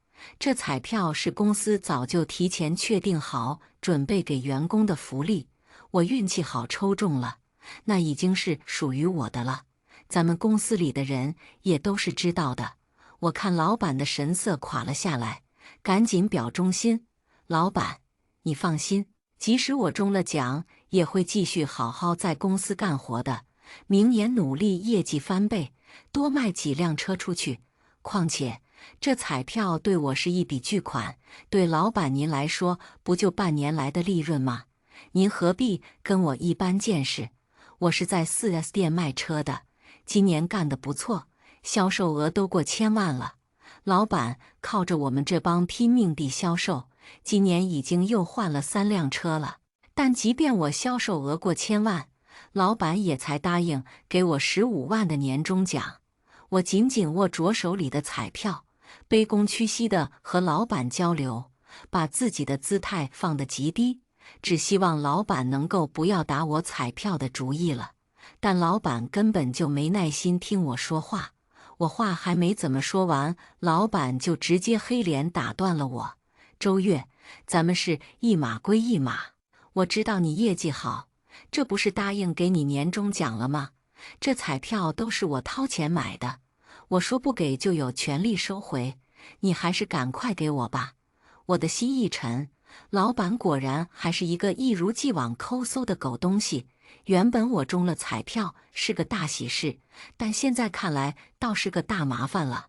这彩票是公司早就提前确定好，准备给员工的福利。我运气好抽中了，那已经是属于我的了。咱们公司里的人也都是知道的。”我看老板的神色垮了下来，赶紧表忠心：“老板，你放心，即使我中了奖，也会继续好好在公司干活的。明年努力业绩翻倍，多卖几辆车出去。况且这彩票对我是一笔巨款，对老板您来说，不就半年来的利润吗？您何必跟我一般见识？我是在4S店卖车的，今年干得不错。”销售额都过1000万了，老板靠着我们这帮拼命地销售，今年已经又换了3辆车了。但即便我销售额过1000万，老板也才答应给我15万的年终奖。我紧紧握着手里的彩票，卑躬屈膝地和老板交流，把自己的姿态放得极低，只希望老板能够不要打我彩票的主意了。但老板根本就没耐心听我说话。我话还没怎么说完，老板就直接黑脸打断了我：“周月，咱们是一码归一码。我知道你业绩好，这不是答应给你年终奖了吗？这彩票都是我掏钱买的，我说不给就有权利收回，你还是赶快给我吧。”我的心一沉，老板果然还是一个一如既往抠搜的狗东西。原本我中了彩票是个大喜事，但现在看来倒是个大麻烦了。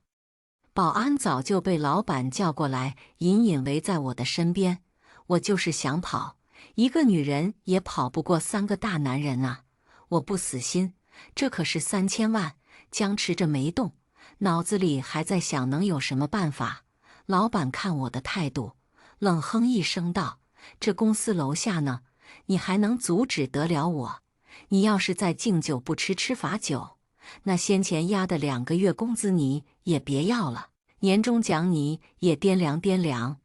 保安早就被老板叫过来，隐隐围在我的身边。我就是想跑，一个女人也跑不过3个大男人啊！我不死心，这可是3000万，僵持着没动，脑子里还在想能有什么办法。老板看我的态度，冷哼一声道：“这公司楼下呢，你还能阻止得了我？你要是再敬酒不吃吃罚酒，那先前压的2个月工资你也别要了，年终奖你也掂量掂量。”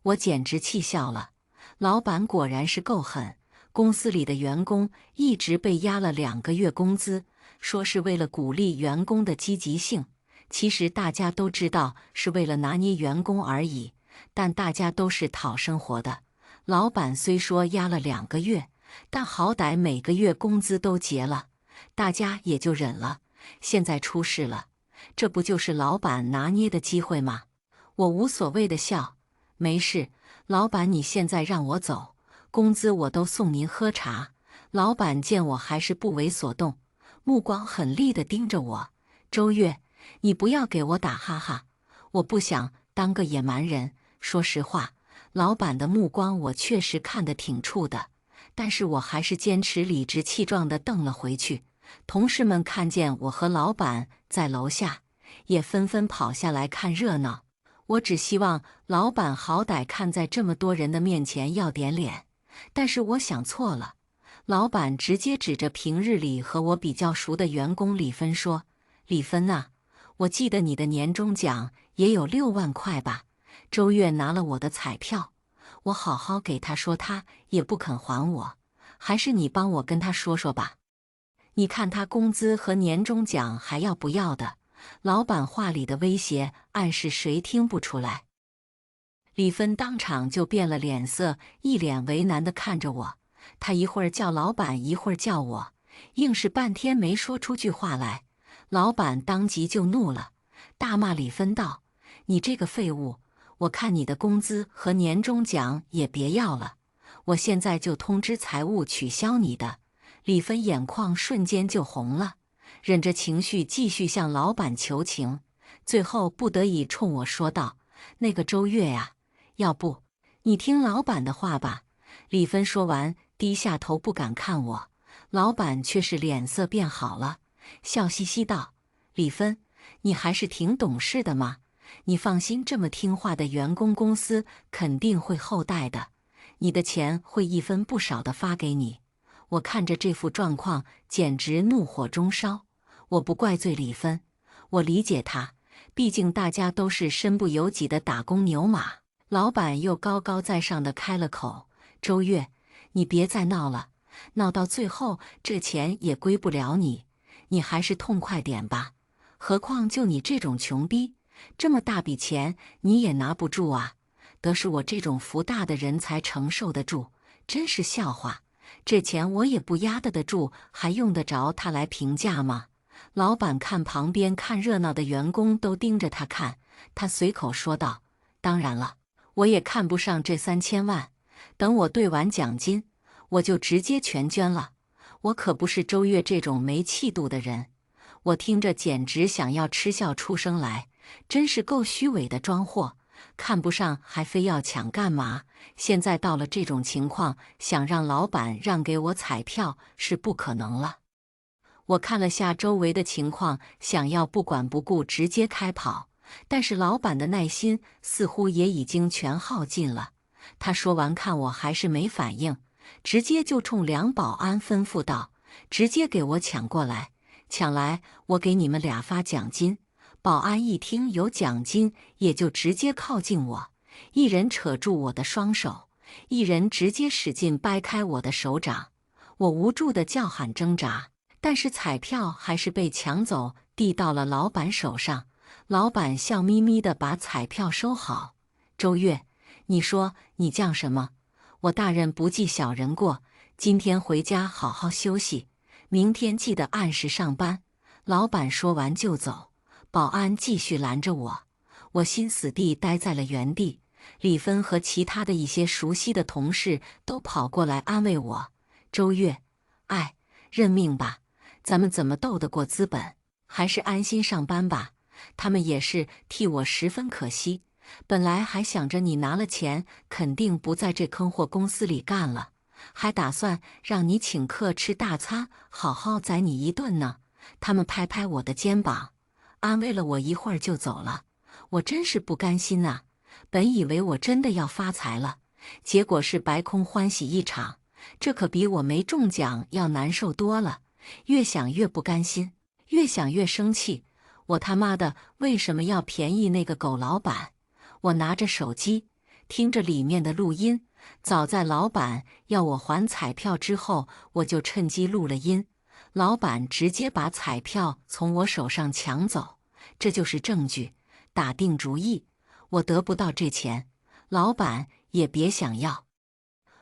我简直气笑了，老板果然是够狠。公司里的员工一直被压了2个月工资，说是为了鼓励员工的积极性，其实大家都知道是为了拿捏员工而已，但大家都是讨生活的。老板虽说压了2个月，但好歹每个月工资都结了，大家也就忍了。现在出事了，这不就是老板拿捏的机会吗？我无所谓的笑：“没事，老板你现在让我走，工资我都送您喝茶。”老板见我还是不为所动，目光狠厉地盯着我：“周月，你不要给我打哈哈，我不想当个野蛮人。说实话，老板的目光我确实看得挺怵的。”但是我还是坚持理直气壮地瞪了回去。同事们看见我和老板在楼下，也纷纷跑下来看热闹。我只希望老板好歹看在这么多人的面前要点脸，但是我想错了。老板直接指着平日里和我比较熟的员工李芬说：“李芬呐，我记得你的年终奖也有6万块吧？周月拿了我的彩票，我好好给他说，他也不肯还我，还是你帮我跟他说说吧。你看他工资和年终奖还要不要的？老板话里的威胁暗示谁听不出来？李芬当场就变了脸色，一脸为难地看着我。他一会儿叫老板，一会儿叫我，硬是半天没说出句话来。老板当即就怒了，大骂李芬道：“你这个废物！我看你的工资和年终奖也别要了，我现在就通知财务取消你的。”李芬眼眶瞬间就红了，忍着情绪继续向老板求情，最后不得已冲我说道：“那个周月呀，要不你听老板的话吧。”李芬说完，低下头不敢看我。老板却是脸色变好了，笑嘻嘻道：“李芬，你还是挺懂事的嘛。你放心，这么听话的员工，公司肯定会厚待的，你的钱会一分不少的发给你。”我看着这副状况，简直怒火中烧。我不怪罪李芬，我理解她，毕竟大家都是身不由己的打工牛马。老板又高高在上的开了口：“周月，你别再闹了，闹到最后这钱也归不了你，你还是痛快点吧。何况就你这种穷逼，这么大笔钱你也拿不住啊，得是我这种福大的人才承受得住，真是笑话。这钱我也不压得住，还用得着他来评价吗？”老板看旁边看热闹的员工都盯着他看，他随口说道：“当然了，我也看不上这3000万，等我兑完奖金，我就直接全捐了。我可不是周月这种没气度的人。”我听着简直想要嗤笑出声来，真是够虚伪的装货，看不上还非要抢干嘛？现在到了这种情况，想让老板让给我彩票是不可能了。我看了下周围的情况，想要不管不顾直接开跑，但是老板的耐心似乎也已经全耗尽了。他说完看我还是没反应，直接就冲梁保安吩咐道：“直接给我抢过来，抢来我给你们俩发奖金。”保安一听有奖金，也就直接靠近我，一人扯住我的双手，一人直接使劲掰开我的手掌。我无助的叫喊挣扎，但是彩票还是被抢走，递到了老板手上。老板笑眯眯的把彩票收好：“周月，你说你犟什么？我大人不计小人过，今天回家好好休息，明天记得按时上班。”老板说完就走。保安继续拦着我，我心死地待在了原地。李芬和其他的一些熟悉的同事都跑过来安慰我：“周月，哎，认命吧，咱们怎么斗得过资本？还是安心上班吧。”他们也是替我十分可惜，本来还想着你拿了钱肯定不在这坑货公司里干了，还打算让你请客吃大餐，好好宰你一顿呢。他们拍拍我的肩膀，安慰了我一会儿就走了。我真是不甘心啊，本以为我真的要发财了，结果是白空欢喜一场，这可比我没中奖要难受多了。越想越不甘心，越想越生气，我他妈的为什么要便宜那个狗老板？我拿着手机听着里面的录音，早在老板要我还彩票之后，我就趁机录了音。老板直接把彩票从我手上抢走，这就是证据。打定主意，我得不到这钱，老板也别想要。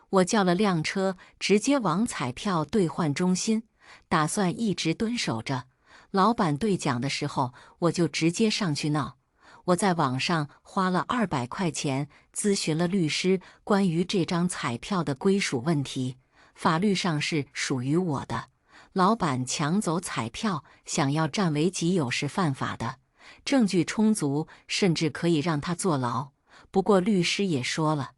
我叫了辆车，直接往彩票兑换中心，打算一直蹲守着。老板兑奖的时候，我就直接上去闹。我在网上花了200块钱咨询了律师关于这张彩票的归属问题，法律上是属于我的。老板抢走彩票，想要占为己有是犯法的，证据充足，甚至可以让他坐牢。不过律师也说了，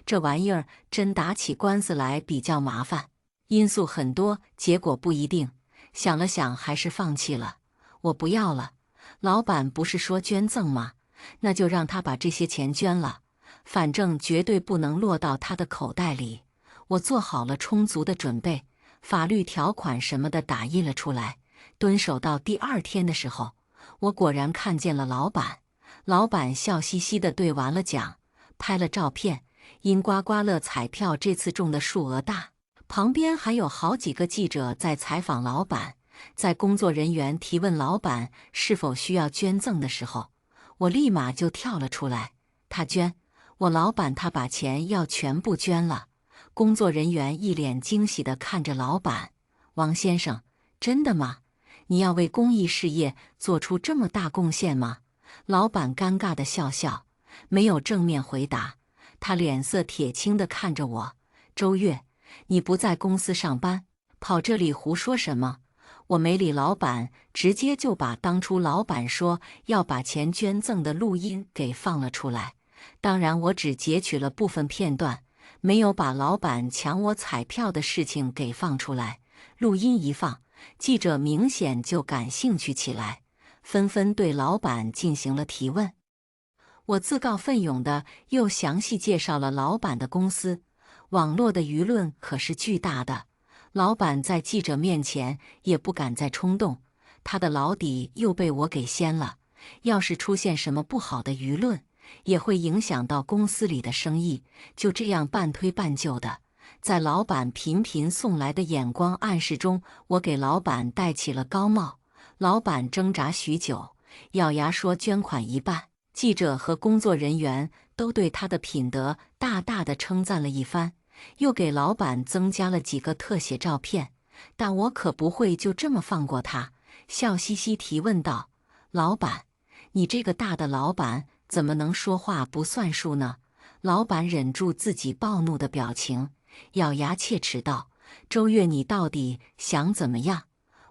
这玩意儿真打起官司来比较麻烦，因素很多，结果不一定。想了想，还是放弃了。我不要了，老板不是说捐赠吗？那就让他把这些钱捐了，反正绝对不能落到他的口袋里。我做好了充足的准备。法律条款什么的打印了出来。蹲守到第2天的时候，我果然看见了老板。老板笑嘻嘻地对完了奖，拍了照片。因刮刮乐彩票这次中的数额大，旁边还有好几个记者在采访老板。在工作人员提问老板是否需要捐赠的时候，我立马就跳了出来。他捐，我老板他把钱要全部捐了。工作人员一脸惊喜地看着老板。王先生，真的吗？你要为公益事业做出这么大贡献吗？老板尴尬地笑笑，没有正面回答。他脸色铁青地看着我。周月，你不在公司上班，跑这里胡说什么？我没理老板，直接就把当初老板说要把钱捐赠的录音给放了出来。当然，我只截取了部分片段，没有把老板抢我彩票的事情给放出来。录音一放，记者明显就感兴趣起来，纷纷对老板进行了提问。我自告奋勇的又详细介绍了老板的公司，网络的舆论可是巨大的。老板在记者面前也不敢再冲动，他的老底又被我给掀了。要是出现什么不好的舆论，也会影响到公司里的生意。就这样半推半就的，在老板频频送来的眼光暗示中，我给老板戴起了高帽。老板挣扎许久，咬牙说捐款一半。记者和工作人员都对他的品德大大的称赞了一番，又给老板增加了几个特写照片。但我可不会就这么放过他，笑嘻嘻提问道：“老板，你这个大的老板怎么能说话不算数呢？”老板忍住自己暴怒的表情，咬牙切齿道：“周月，你到底想怎么样？”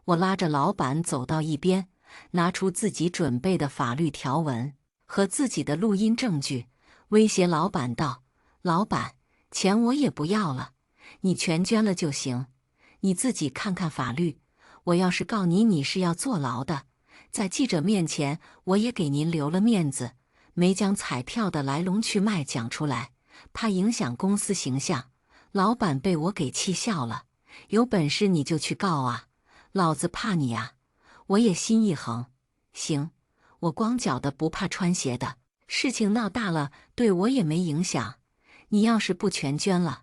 我拉着老板走到一边，拿出自己准备的法律条文和自己的录音证据，威胁老板道：“老板，钱我也不要了，你全捐了就行。你自己看看法律，我要是告你，你是要坐牢的。在记者面前，我也给您留了面子，没将彩票的来龙去脉讲出来，怕影响公司形象。”老板被我给气笑了：“有本事你就去告啊，老子怕你啊！”我也心一横，行，我光脚的不怕穿鞋的，事情闹大了，对我也没影响。你要是不全捐了，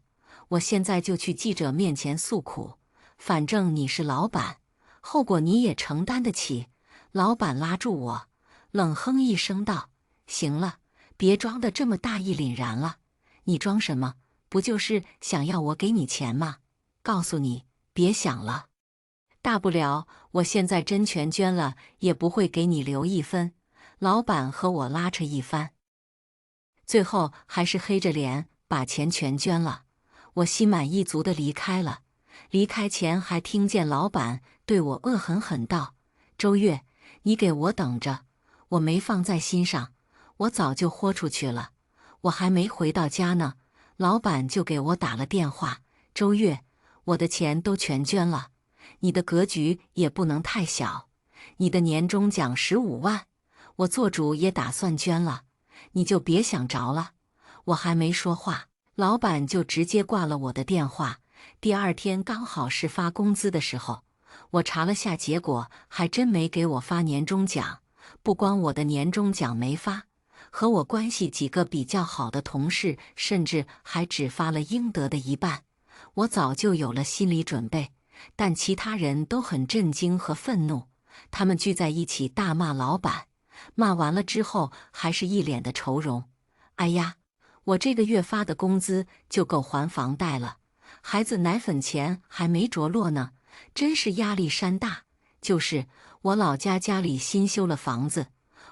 我现在就去记者面前诉苦，反正你是老板，后果你也承担得起。老板拉住我，冷哼一声道：“行了，别装得这么大义凛然了。你装什么？不就是想要我给你钱吗？告诉你，别想了。大不了我现在真全捐了，也不会给你留一分。”老板和我拉扯一番，最后还是黑着脸把钱全捐了。我心满意足地离开了。离开前还听见老板对我恶狠狠道：“周月，你给我等着！”我没放在心上，我早就豁出去了。我还没回到家呢，老板就给我打了电话：“周月，我的钱都全捐了，你的格局也不能太小。你的年终奖15万，我做主也打算捐了，你就别想着了。”我还没说话，老板就直接挂了我的电话。第二天刚好是发工资的时候，我查了下结果，还真没给我发年终奖。不光我的年终奖没发，和我关系几个比较好的同事，甚至还只发了应得的一半。我早就有了心理准备，但其他人都很震惊和愤怒，他们聚在一起大骂老板。骂完了之后，还是一脸的愁容。哎呀，我这个月发的工资就够还房贷了，孩子奶粉钱还没着落呢，真是压力山大。就是我老家家里新修了房子，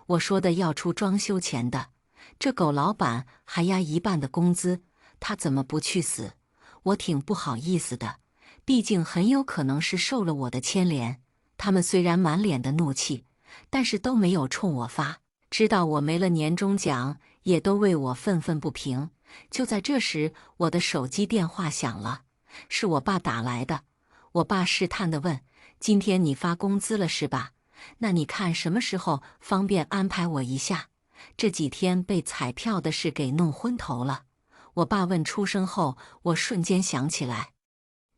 我说的要出装修钱的，这狗老板还压一半的工资，他怎么不去死？我挺不好意思的，毕竟很有可能是受了我的牵连。他们虽然满脸的怒气，但是都没有冲我发，知道我没了年终奖，也都为我愤愤不平。就在这时，我的手机电话响了，是我爸打来的。我爸试探地问：“今天你发工资了是吧？那你看什么时候方便安排我一下？这几天被彩票的事给弄昏头了。”我爸问出声后，我瞬间想起来，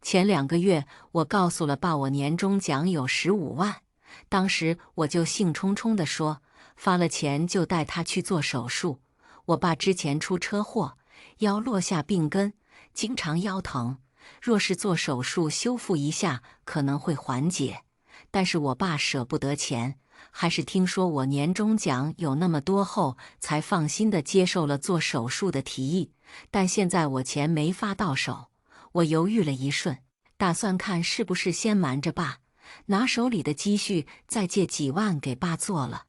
前2个月我告诉了爸我年终奖有15万，当时我就兴冲冲地说，发了钱就带他去做手术。我爸之前出车祸，腰落下病根，经常腰疼，若是做手术修复一下可能会缓解。但是我爸舍不得钱，还是听说我年终奖有那么多后，才放心地接受了做手术的提议。但现在我钱没发到手，我犹豫了一瞬，打算看是不是先瞒着爸，拿手里的积蓄再借几万给爸做了。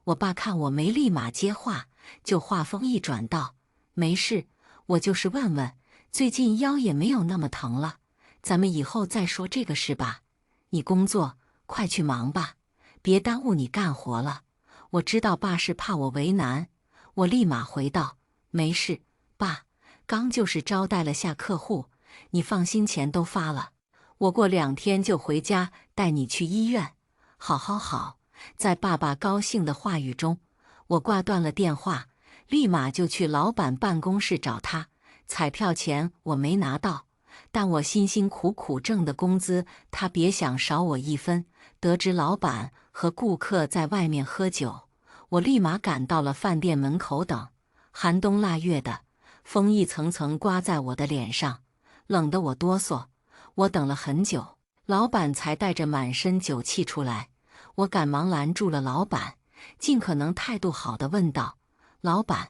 我爸看我没立马接话，就话锋一转道：“没事，我就是问问，最近腰也没有那么疼了，咱们以后再说这个事吧。你工作快去忙吧，别耽误你干活了。”我知道爸是怕我为难，我立马回道：“没事，爸，刚就是招待了下客户，你放心，钱都发了。我过2天就回家，带你去医院。”好好好，在爸爸高兴的话语中，我挂断了电话，立马就去老板办公室找他。彩票钱我没拿到，但我辛辛苦苦挣的工资，他别想少我一分。得知老板和顾客在外面喝酒，我立马赶到了饭店门口等。寒冬腊月的，风一层层刮在我的脸上，冷得我哆嗦。我等了很久，老板才带着满身酒气出来。我赶忙拦住了老板，尽可能态度好地问道：“老板，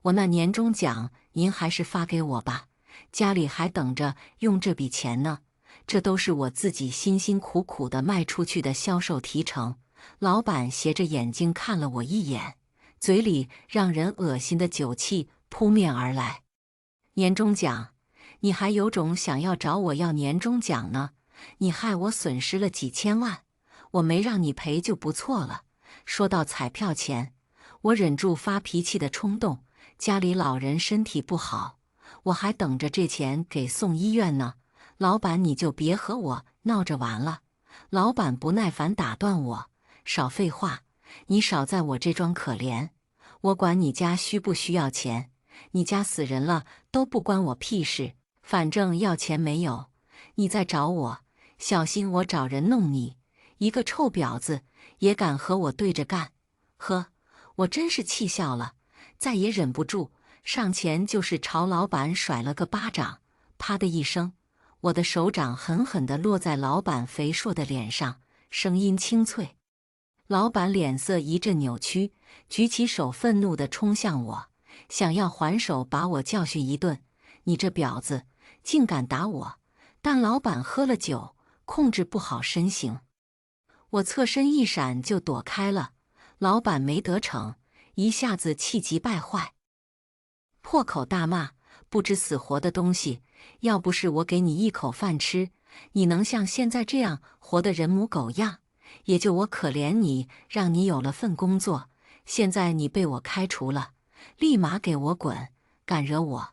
我那年终奖您还是发给我吧，家里还等着用这笔钱呢。这都是我自己辛辛苦苦地卖出去的销售提成。”老板斜着眼睛看了我一眼，嘴里让人恶心的酒气扑面而来。年终奖？你还有种想要找我要年终奖呢？你害我损失了几千万，我没让你赔就不错了。说到彩票钱，我忍住发脾气的冲动，家里老人身体不好，我还等着这钱给送医院呢。老板，你就别和我闹着玩了。老板不耐烦打断我：“少废话，你少在我这装可怜。我管你家需不需要钱，你家死人了都不关我屁事。反正要钱没有，你再找我，小心我找人弄你。一个臭婊子也敢和我对着干！”呵，我真是气笑了，再也忍不住，上前就是朝老板甩了个巴掌。啪的一声，我的手掌狠狠地落在老板肥硕的脸上，声音清脆。老板脸色一阵扭曲，举起手愤怒地冲向我，想要还手把我教训一顿。你这婊子，竟敢打我！但老板喝了酒，控制不好身形，我侧身一闪就躲开了。老板没得逞，一下子气急败坏，破口大骂：“不知死活的东西！要不是我给你一口饭吃，你能像现在这样活得人模狗样？也就我可怜你，让你有了份工作。现在你被我开除了，立马给我滚！敢惹我，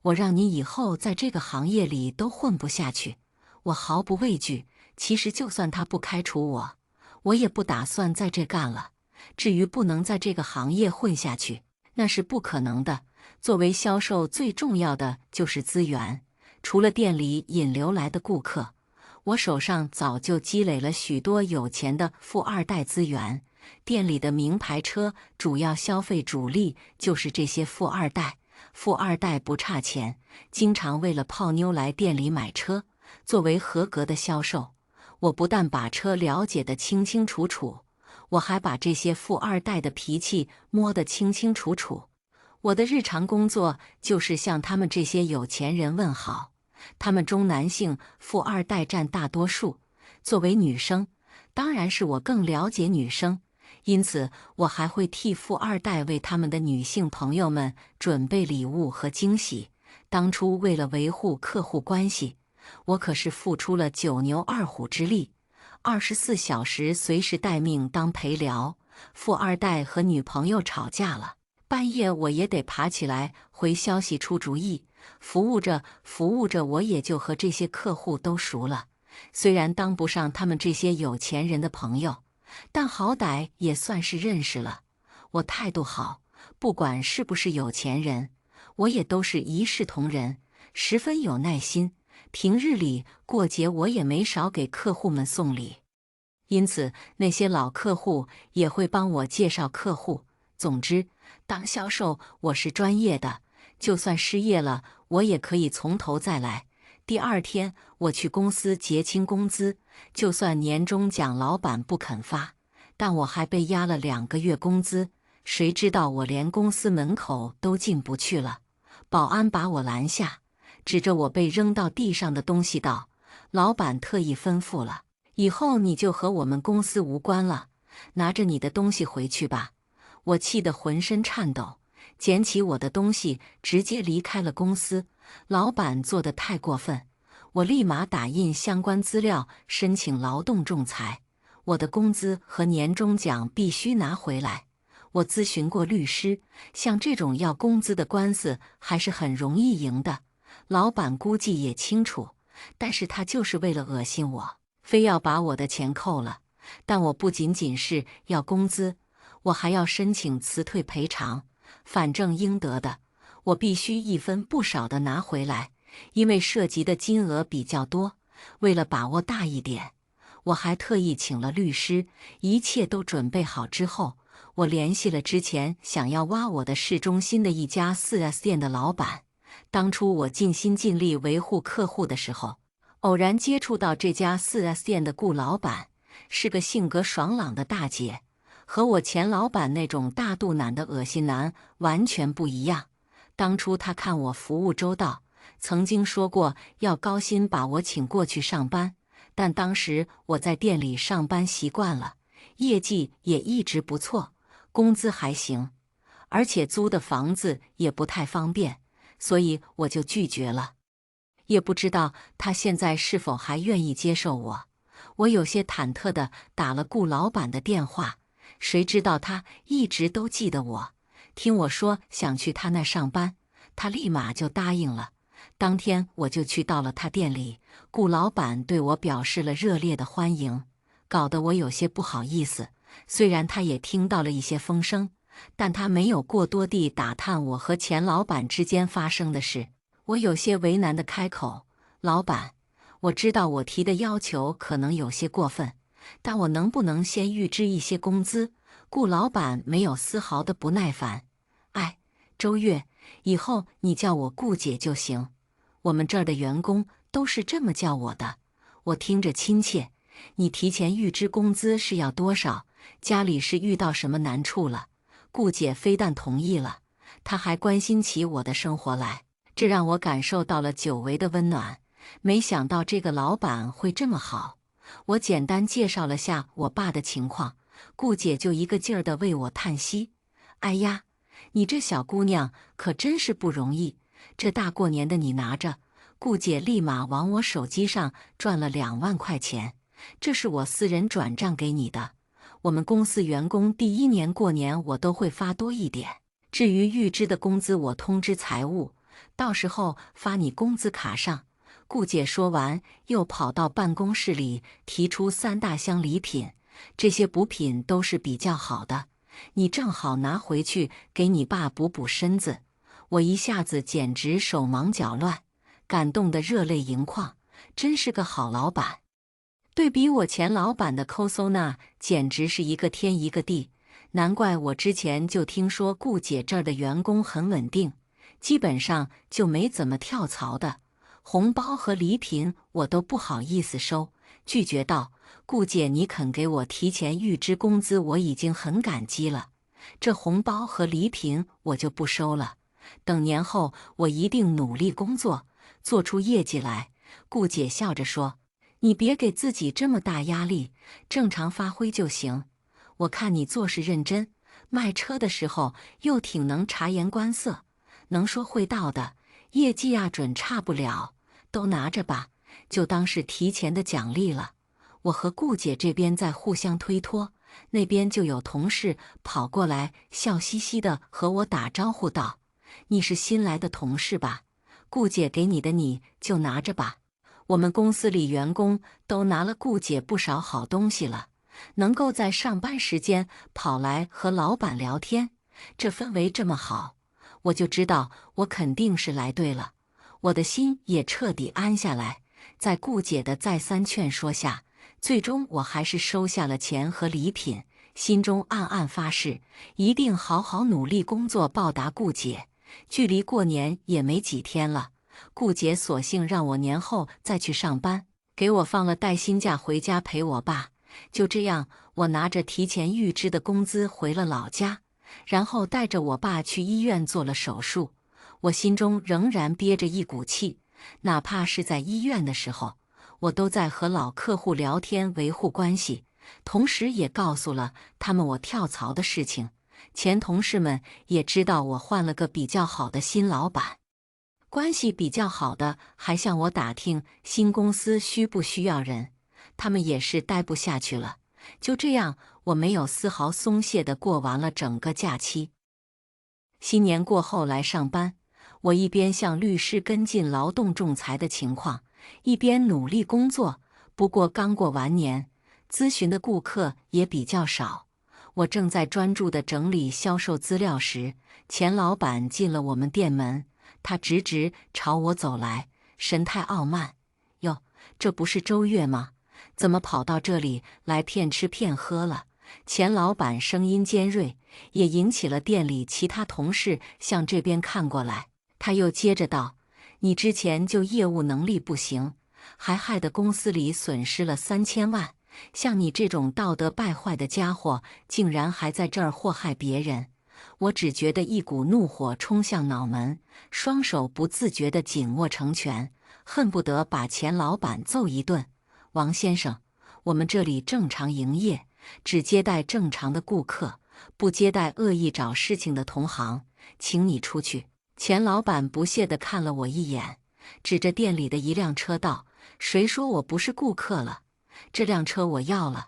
我让你以后在这个行业里都混不下去！”我毫不畏惧。其实就算他不开除我，我也不打算在这干了。至于不能在这个行业混下去，那是不可能的。作为销售，最重要的就是资源。除了店里引流来的顾客，我手上早就积累了许多有钱的富二代资源。店里的名牌车主要消费主力就是这些富二代。富二代不差钱，经常为了泡妞来店里买车。作为合格的销售，我不但把车了解得清清楚楚，我还把这些富二代的脾气摸得清清楚楚。我的日常工作就是向他们这些有钱人问好。他们中男性富二代占大多数，作为女生，当然是我更了解女生，因此我还会替富二代为他们的女性朋友们准备礼物和惊喜。当初为了维护客户关系，我可是付出了9牛2虎之力，24小时随时待命当陪聊。富二代和女朋友吵架了，半夜我也得爬起来回消息出主意。服务着服务着，我也就和这些客户都熟了。虽然当不上他们这些有钱人的朋友，但好歹也算是认识了。我态度好，不管是不是有钱人，我也都是一视同仁，十分有耐心。平日里过节我也没少给客户们送礼。因此那些老客户也会帮我介绍客户。总之，当销售我是专业的，就算失业了，我也可以从头再来。第二天我去公司结清工资，就算年终奖老板不肯发，但我还被压了2个月工资。谁知道我连公司门口都进不去了，保安把我拦下，指着我被扔到地上的东西道：“老板特意吩咐了，以后你就和我们公司无关了，拿着你的东西回去吧。”我气得浑身颤抖，捡起我的东西直接离开了公司。老板做得太过分，我立马打印相关资料申请劳动仲裁。我的工资和年终奖必须拿回来。我咨询过律师，像这种要工资的官司还是很容易赢的。老板估计也清楚，但是他就是为了恶心我，非要把我的钱扣了。但我不仅仅是要工资，我还要申请辞退赔偿，反正应得的，我必须一分不少的拿回来。因为涉及的金额比较多，为了把握大一点，我还特意请了律师。一切都准备好之后，我联系了之前想要挖我的市中心的一家 4S 店的老板。当初我尽心尽力维护客户的时候，偶然接触到这家 4S 店的顾老板，是个性格爽朗的大姐，和我前老板那种大肚腩的恶心男完全不一样。当初他看我服务周到，曾经说过要高薪把我请过去上班，但当时我在店里上班习惯了，业绩也一直不错，工资还行，而且租的房子也不太方便，所以我就拒绝了。也不知道他现在是否还愿意接受我。我有些忐忑地打了顾老板的电话，谁知道他一直都记得我，听我说想去他那上班，他立马就答应了。当天我就去到了他店里，顾老板对我表示了热烈的欢迎，搞得我有些不好意思。虽然他也听到了一些风声，但他没有过多地打探我和前老板之间发生的事。我有些为难地开口：“老板，我知道我提的要求可能有些过分，但我能不能先预支一些工资？”顾老板没有丝毫的不耐烦：“哎，周月，以后你叫我顾姐就行，我们这儿的员工都是这么叫我的，我听着亲切。你提前预支工资是要多少？家里是遇到什么难处了？”顾姐非但同意了，她还关心起我的生活来，这让我感受到了久违的温暖。没想到这个老板会这么好。我简单介绍了下我爸的情况，顾姐就一个劲儿地为我叹息：“哎呀，你这小姑娘可真是不容易，这大过年的你拿着。”顾姐立马往我手机上转了2万块钱，这是我私人转账给你的。我们公司员工第1年过年我都会发多一点，至于预支的工资我通知财务，到时候发你工资卡上。顾姐说完，又跑到办公室里提出3大箱礼品，这些补品都是比较好的，你正好拿回去给你爸补补身子。我一下子简直手忙脚乱，感动得热泪盈眶，真是个好老板。对比我前老板的抠搜那，简直是一个天一个地。难怪我之前就听说顾姐这儿的员工很稳定，基本上就没怎么跳槽的。红包和礼品我都不好意思收，拒绝道：“顾姐，你肯给我提前预支工资，我已经很感激了。这红包和礼品我就不收了，等年后我一定努力工作，做出业绩来。”顾姐笑着说：“你别给自己这么大压力，正常发挥就行。我看你做事认真，卖车的时候又挺能察言观色，能说会道的，业绩啊准差不了，都拿着吧，就当是提前的奖励了。”我和顾姐这边在互相推脱，那边就有同事跑过来，笑嘻嘻的和我打招呼道：“你是新来的同事吧？顾姐给你的你就拿着吧。”我们公司里员工都拿了顾姐不少好东西了，能够在上班时间跑来和老板聊天，这氛围这么好，我就知道我肯定是来对了。我的心也彻底安下来，在顾姐的再三劝说下，最终我还是收下了钱和礼品，心中暗暗发誓，一定好好努力工作报答顾姐。距离过年也没几天了，顾姐索性让我年后再去上班，给我放了带薪假回家陪我爸。就这样，我拿着提前预支的工资回了老家，然后带着我爸去医院做了手术。我心中仍然憋着一股气，哪怕是在医院的时候，我都在和老客户聊天维护关系，同时也告诉了他们我跳槽的事情。前同事们也知道我换了个比较好的新老板，关系比较好的还向我打听新公司需不需要人，他们也是待不下去了。就这样，我没有丝毫松懈地过完了整个假期。新年过后来上班，我一边向律师跟进劳动仲裁的情况，一边努力工作。不过刚过完年，咨询的顾客也比较少。我正在专注地整理销售资料时，钱老板进了我们店门，他直直朝我走来，神态傲慢。哟，这不是周月吗？怎么跑到这里来骗吃骗喝了？钱老板声音尖锐，也引起了店里其他同事向这边看过来。他又接着道：“你之前就业务能力不行，还害得公司里损失了3000万。像你这种道德败坏的家伙，竟然还在这儿祸害别人！”我只觉得一股怒火冲向脑门，双手不自觉地紧握成拳，恨不得把钱老板揍一顿。王先生，我们这里正常营业，只接待正常的顾客，不接待恶意找事情的同行，请你出去。钱老板不屑地看了我一眼，指着店里的一辆车道：“谁说我不是顾客了？这辆车我要了，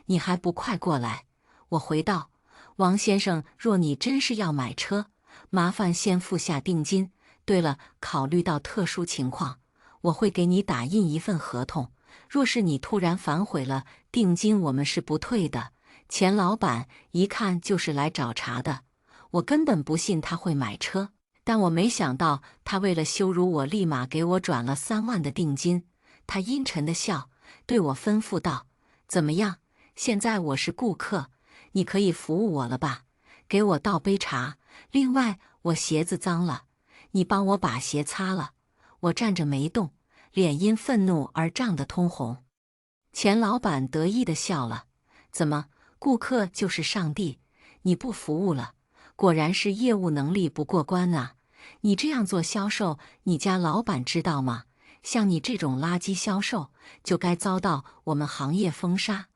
你还不快过来？”我回道：“王先生，若你真是要买车，麻烦先付下定金。对了，考虑到特殊情况，我会给你打印一份合同。若是你突然反悔了，定金我们是不退的。”钱老板一看就是来找茬的，我根本不信他会买车，但我没想到他为了羞辱我，立马给我转了3万的定金。他阴沉地笑，对我吩咐道：“怎么样？现在我是顾客，你可以服务我了吧？给我倒杯茶。另外，我鞋子脏了，你帮我把鞋擦了。”我站着没动，脸因愤怒而涨得通红。钱老板得意地笑了：“怎么，顾客就是上帝？你不服务了，果然是业务能力不过关啊！你这样做销售，你家老板知道吗？像你这种垃圾销售，就该遭到我们行业封杀。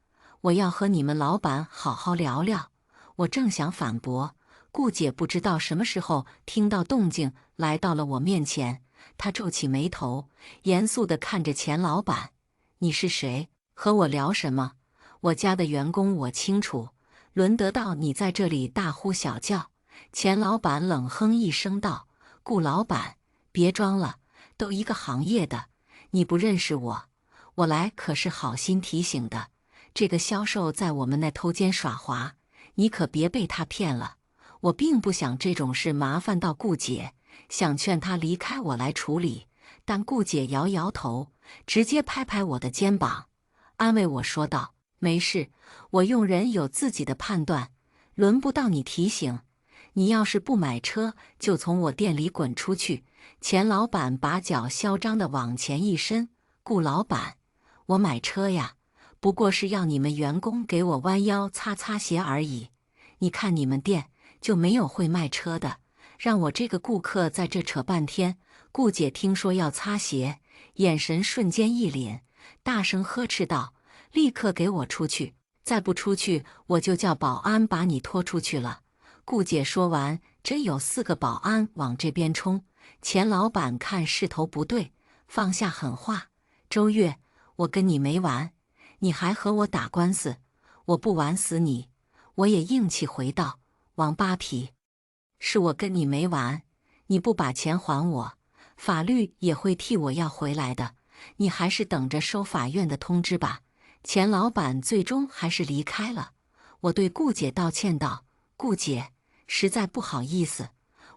我要和你们老板好好聊聊。”我正想反驳，顾姐不知道什么时候听到动静，来到了我面前。她皱起眉头，严肃地看着钱老板：“你是谁？和我聊什么？我家的员工我清楚，轮得到你在这里大呼小叫？”钱老板冷哼一声道：“顾老板，别装了，都一个行业的，你不认识我？我来可是好心提醒的，这个销售在我们那偷奸耍滑，你可别被他骗了。我并不想这种事麻烦到顾姐，想劝他离开我来处理，但顾姐摇摇头，直接拍拍我的肩膀，安慰我说道：“没事，我用人有自己的判断，轮不到你提醒。你要是不买车，就从我店里滚出去。”钱老板把脚嚣张地往前一伸：“顾老板，我买车呀，不过是要你们员工给我弯腰擦擦鞋而已。你看你们店就没有会卖车的，让我这个顾客在这扯半天。”顾姐听说要擦鞋，眼神瞬间一凛，大声呵斥道：“立刻给我出去！再不出去，我就叫保安把你拖出去了。”顾姐说完，真有4个保安往这边冲。钱老板看势头不对，放下狠话：“周月，我跟你没完，你还和我打官司，我不玩死你！”我也硬气回道：“王八皮，是我跟你没完，你不把钱还我，法律也会替我要回来的，你还是等着收法院的通知吧。”钱老板最终还是离开了。我对顾姐道歉道：“顾姐，实在不好意思，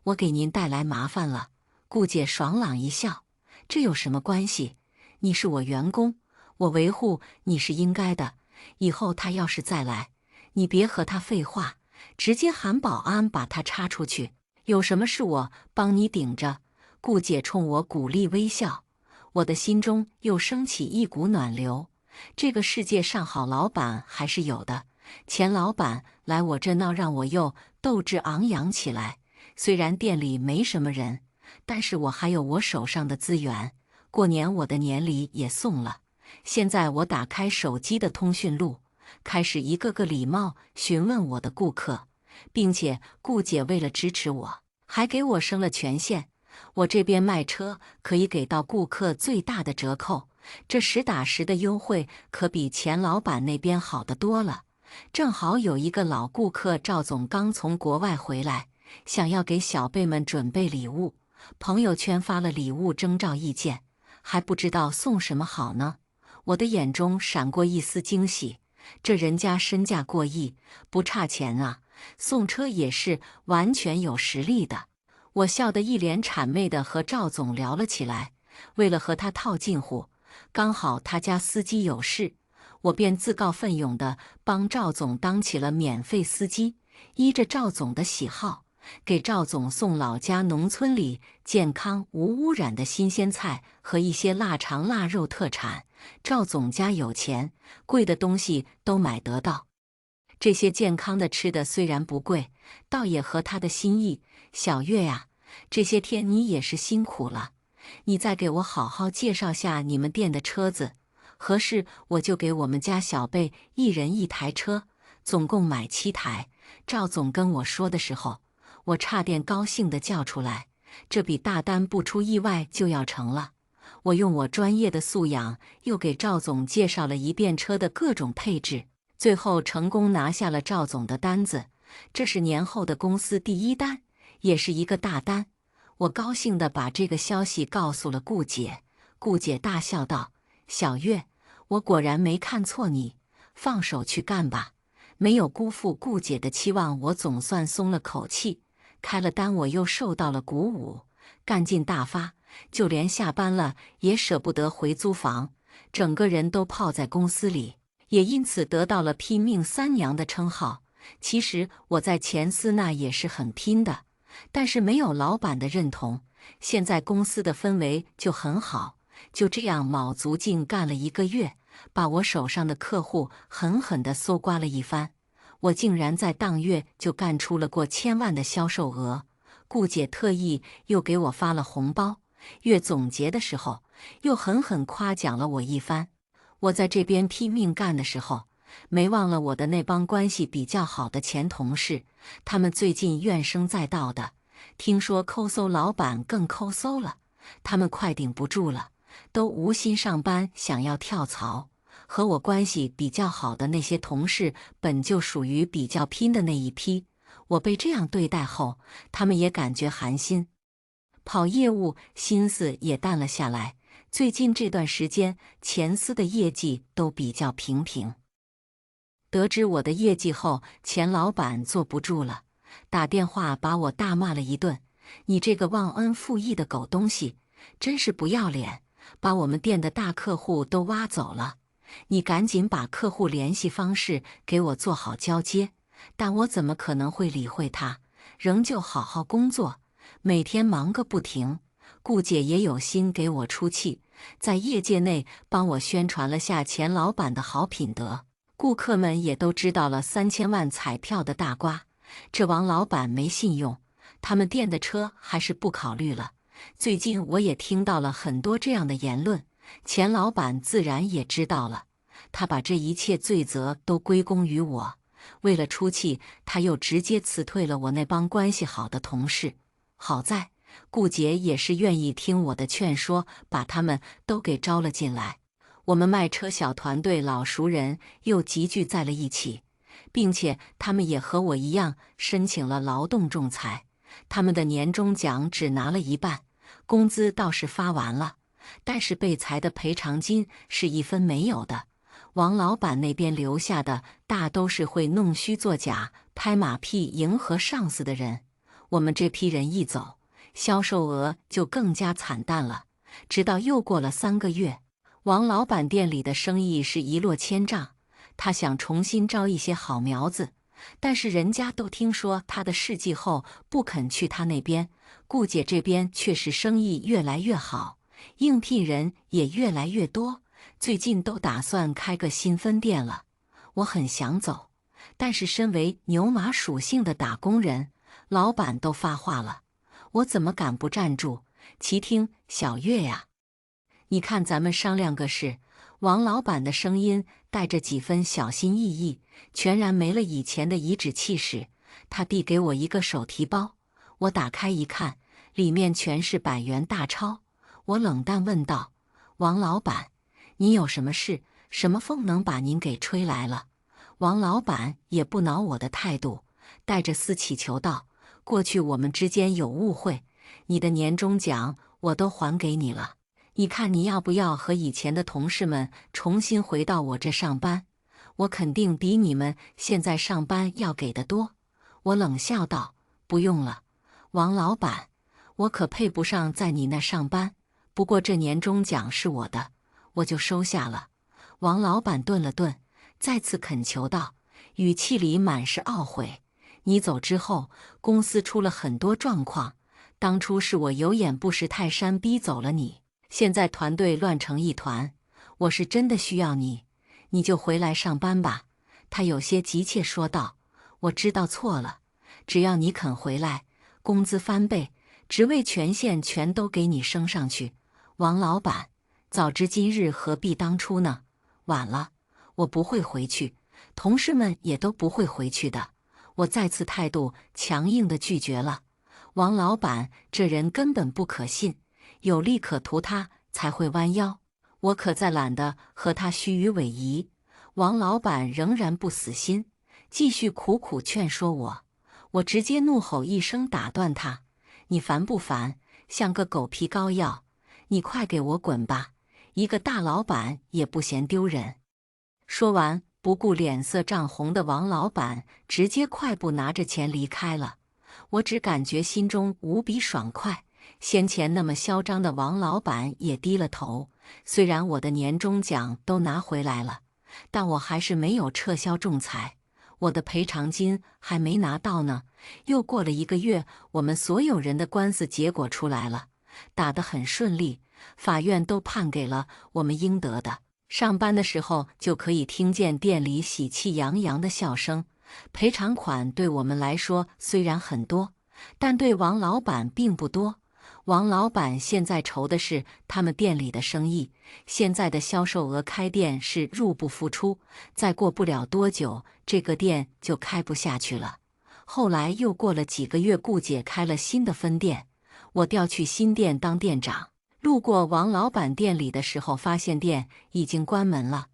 我给您带来麻烦了。”顾姐爽朗一笑：“这有什么关系？你是我员工，我维护你是应该的。以后他要是再来，你别和他废话，直接喊保安把他插出去。有什么事我帮你顶着。顾姐冲我鼓励微笑，我的心中又升起一股暖流。这个世界上好老板还是有的。钱老板来我这闹，让我又斗志昂扬起来。虽然店里没什么人，但是我还有我手上的资源。过年我的年礼也送了。现在我打开手机的通讯录，开始一个个礼貌询问我的顾客，并且顾姐为了支持我，还给我升了权限。我这边卖车可以给到顾客最大的折扣，这实打实的优惠可比钱老板那边好得多了。正好有一个老顾客赵总刚从国外回来，想要给小辈们准备礼物，朋友圈发了礼物征召意见，还不知道送什么好呢。我的眼中闪过一丝惊喜，这人家身价过亿，不差钱啊，送车也是完全有实力的。我笑得一脸谄媚地和赵总聊了起来，为了和他套近乎，刚好他家司机有事，我便自告奋勇地帮赵总当起了免费司机，依着赵总的喜好，给赵总送老家农村里健康无污染的新鲜菜和一些腊肠腊肉特产。赵总家有钱，贵的东西都买得到。这些健康的吃的虽然不贵，倒也合他的心意。小月呀，这些天你也是辛苦了，你再给我好好介绍下你们店的车子，合适我就给我们家小辈一人一台车，总共买7台。赵总跟我说的时候，我差点高兴地叫出来，这笔大单不出意外就要成了。我用我专业的素养又给赵总介绍了一遍车的各种配置，最后成功拿下了赵总的单子。这是年后的公司第1单，也是一个大单。我高兴地把这个消息告诉了顾姐，顾姐大笑道：“小月，我果然没看错你，放手去干吧。”没有辜负顾姐的期望，我总算松了口气。开了单，我又受到了鼓舞，干劲大发，就连下班了也舍不得回租房，整个人都泡在公司里，也因此得到了拼命三娘的称号。其实我在前司那也是很拼的，但是没有老板的认同。现在公司的氛围就很好，就这样卯足劲干了1个月，把我手上的客户狠狠地搜刮了一番。我竟然在当月就干出了过1000万的销售额。顾姐特意又给我发了红包，月总结的时候又狠狠夸奖了我一番。我在这边拼命干的时候，没忘了我的那帮关系比较好的前同事，他们最近怨声载道的，听说抠搜老板更抠搜了，他们快顶不住了，都无心上班，想要跳槽。和我关系比较好的那些同事本就属于比较拼的那一批，我被这样对待后，他们也感觉寒心，跑业务心思也淡了下来。最近这段时间，前司的业绩都比较平平。得知我的业绩后，钱老板坐不住了，打电话把我大骂了一顿：“你这个忘恩负义的狗东西，真是不要脸，把我们店的大客户都挖走了。你赶紧把客户联系方式给我做好交接。”但我怎么可能会理会他，仍旧好好工作，每天忙个不停。顾姐也有心给我出气，在业界内帮我宣传了下钱老板的好品德，顾客们也都知道了3000万彩票的大瓜。这王老板没信用，他们店的车还是不考虑了。最近我也听到了很多这样的言论，钱老板自然也知道了，他把这一切罪责都归功于我。为了出气，他又直接辞退了我那帮关系好的同事。好在顾姐也是愿意听我的劝说，把他们都给招了进来。我们卖车小团队老熟人又集聚在了一起，并且他们也和我一样申请了劳动仲裁。他们的年终奖只拿了一半，工资倒是发完了，但是被裁的赔偿金是1分没有的。王老板那边留下的大都是会弄虚作假、拍马屁迎合上司的人。我们这批人一走，销售额就更加惨淡了。直到又过了3个月，王老板店里的生意是一落千丈，他想重新招一些好苗子，但是人家都听说他的事迹后，不肯去他那边。顾姐这边却是生意越来越好，应聘人也越来越多，最近都打算开个新分店了。我很想走，但是身为牛马属性的打工人，老板都发话了，我怎么敢不站住？齐听，小月呀，你看咱们商量个事。王老板的声音带着几分小心翼翼，全然没了以前的颐指气使。他递给我一个手提包，我打开一看，里面全是100元大钞。我冷淡问道：“王老板，你有什么事？什么风能把您给吹来了？”王老板也不恼我的态度，带着似乞求道：“过去我们之间有误会，你的年终奖我都还给你了。你看你要不要和以前的同事们重新回到我这上班？我肯定比你们现在上班要给的多。”我冷笑道：“不用了，王老板，我可配不上在你那上班。不过这年终奖是我的，我就收下了。”王老板顿了顿，再次恳求道，语气里满是懊悔：“你走之后，公司出了很多状况，当初是我有眼不识泰山逼走了你。现在团队乱成一团，我是真的需要你，你就回来上班吧。”他有些急切说道：“我知道错了，只要你肯回来，工资翻倍，职位权限全都给你升上去。”王老板，早知今日何必当初呢？晚了，我不会回去，同事们也都不会回去的。我再次态度强硬地拒绝了。王老板这人根本不可信，有利可图他才会弯腰，我可再懒得和他虚与委蛇。王老板仍然不死心，继续苦苦劝说我。我直接怒吼一声打断他：“你烦不烦？像个狗皮膏药！你快给我滚吧！一个大老板也不嫌丢人。”说完，不顾脸色涨红的王老板直接快步拿着钱离开了。我只感觉心中无比爽快。先前那么嚣张的王老板也低了头。虽然我的年终奖都拿回来了，但我还是没有撤销仲裁，我的赔偿金还没拿到呢。又过了1个月，我们所有人的官司结果出来了，打得很顺利，法院都判给了我们应得的。上班的时候就可以听见店里喜气洋洋的笑声。赔偿款对我们来说虽然很多，但对王老板并不多。王老板现在愁的是他们店里的生意，现在的销售额开店是入不敷出，再过不了多久，这个店就开不下去了。后来又过了几个月，顾姐开了新的分店，我调去新店当店长。路过王老板店里的时候，发现店已经关门了。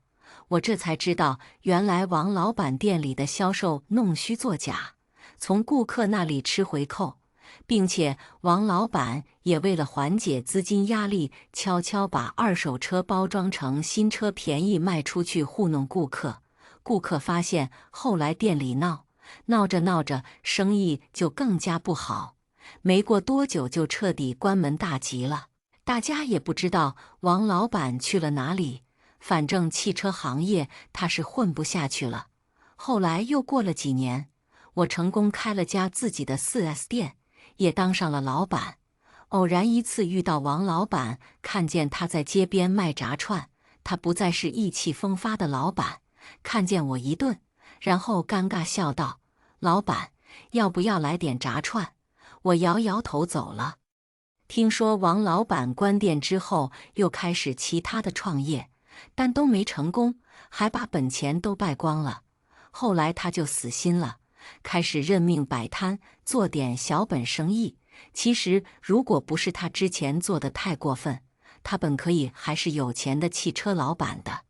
我这才知道，原来王老板店里的销售弄虚作假，从顾客那里吃回扣。并且王老板也为了缓解资金压力，悄悄把二手车包装成新车便宜卖出去糊弄顾客。顾客发现，后来店里闹着闹着，生意就更加不好，没过多久就彻底关门大吉了。大家也不知道王老板去了哪里，反正汽车行业他是混不下去了。后来又过了几年，我成功开了家自己的4S店，也当上了老板。偶然一次遇到王老板，看见他在街边卖炸串，他不再是意气风发的老板，看见我一顿，然后尴尬笑道：“老板，要不要来点炸串？”我摇摇头走了。听说王老板关店之后又开始其他的创业，但都没成功，还把本钱都败光了。后来他就死心了，开始认命摆摊，做点小本生意。其实如果不是他之前做的太过分，他本可以还是有钱的汽车老板的。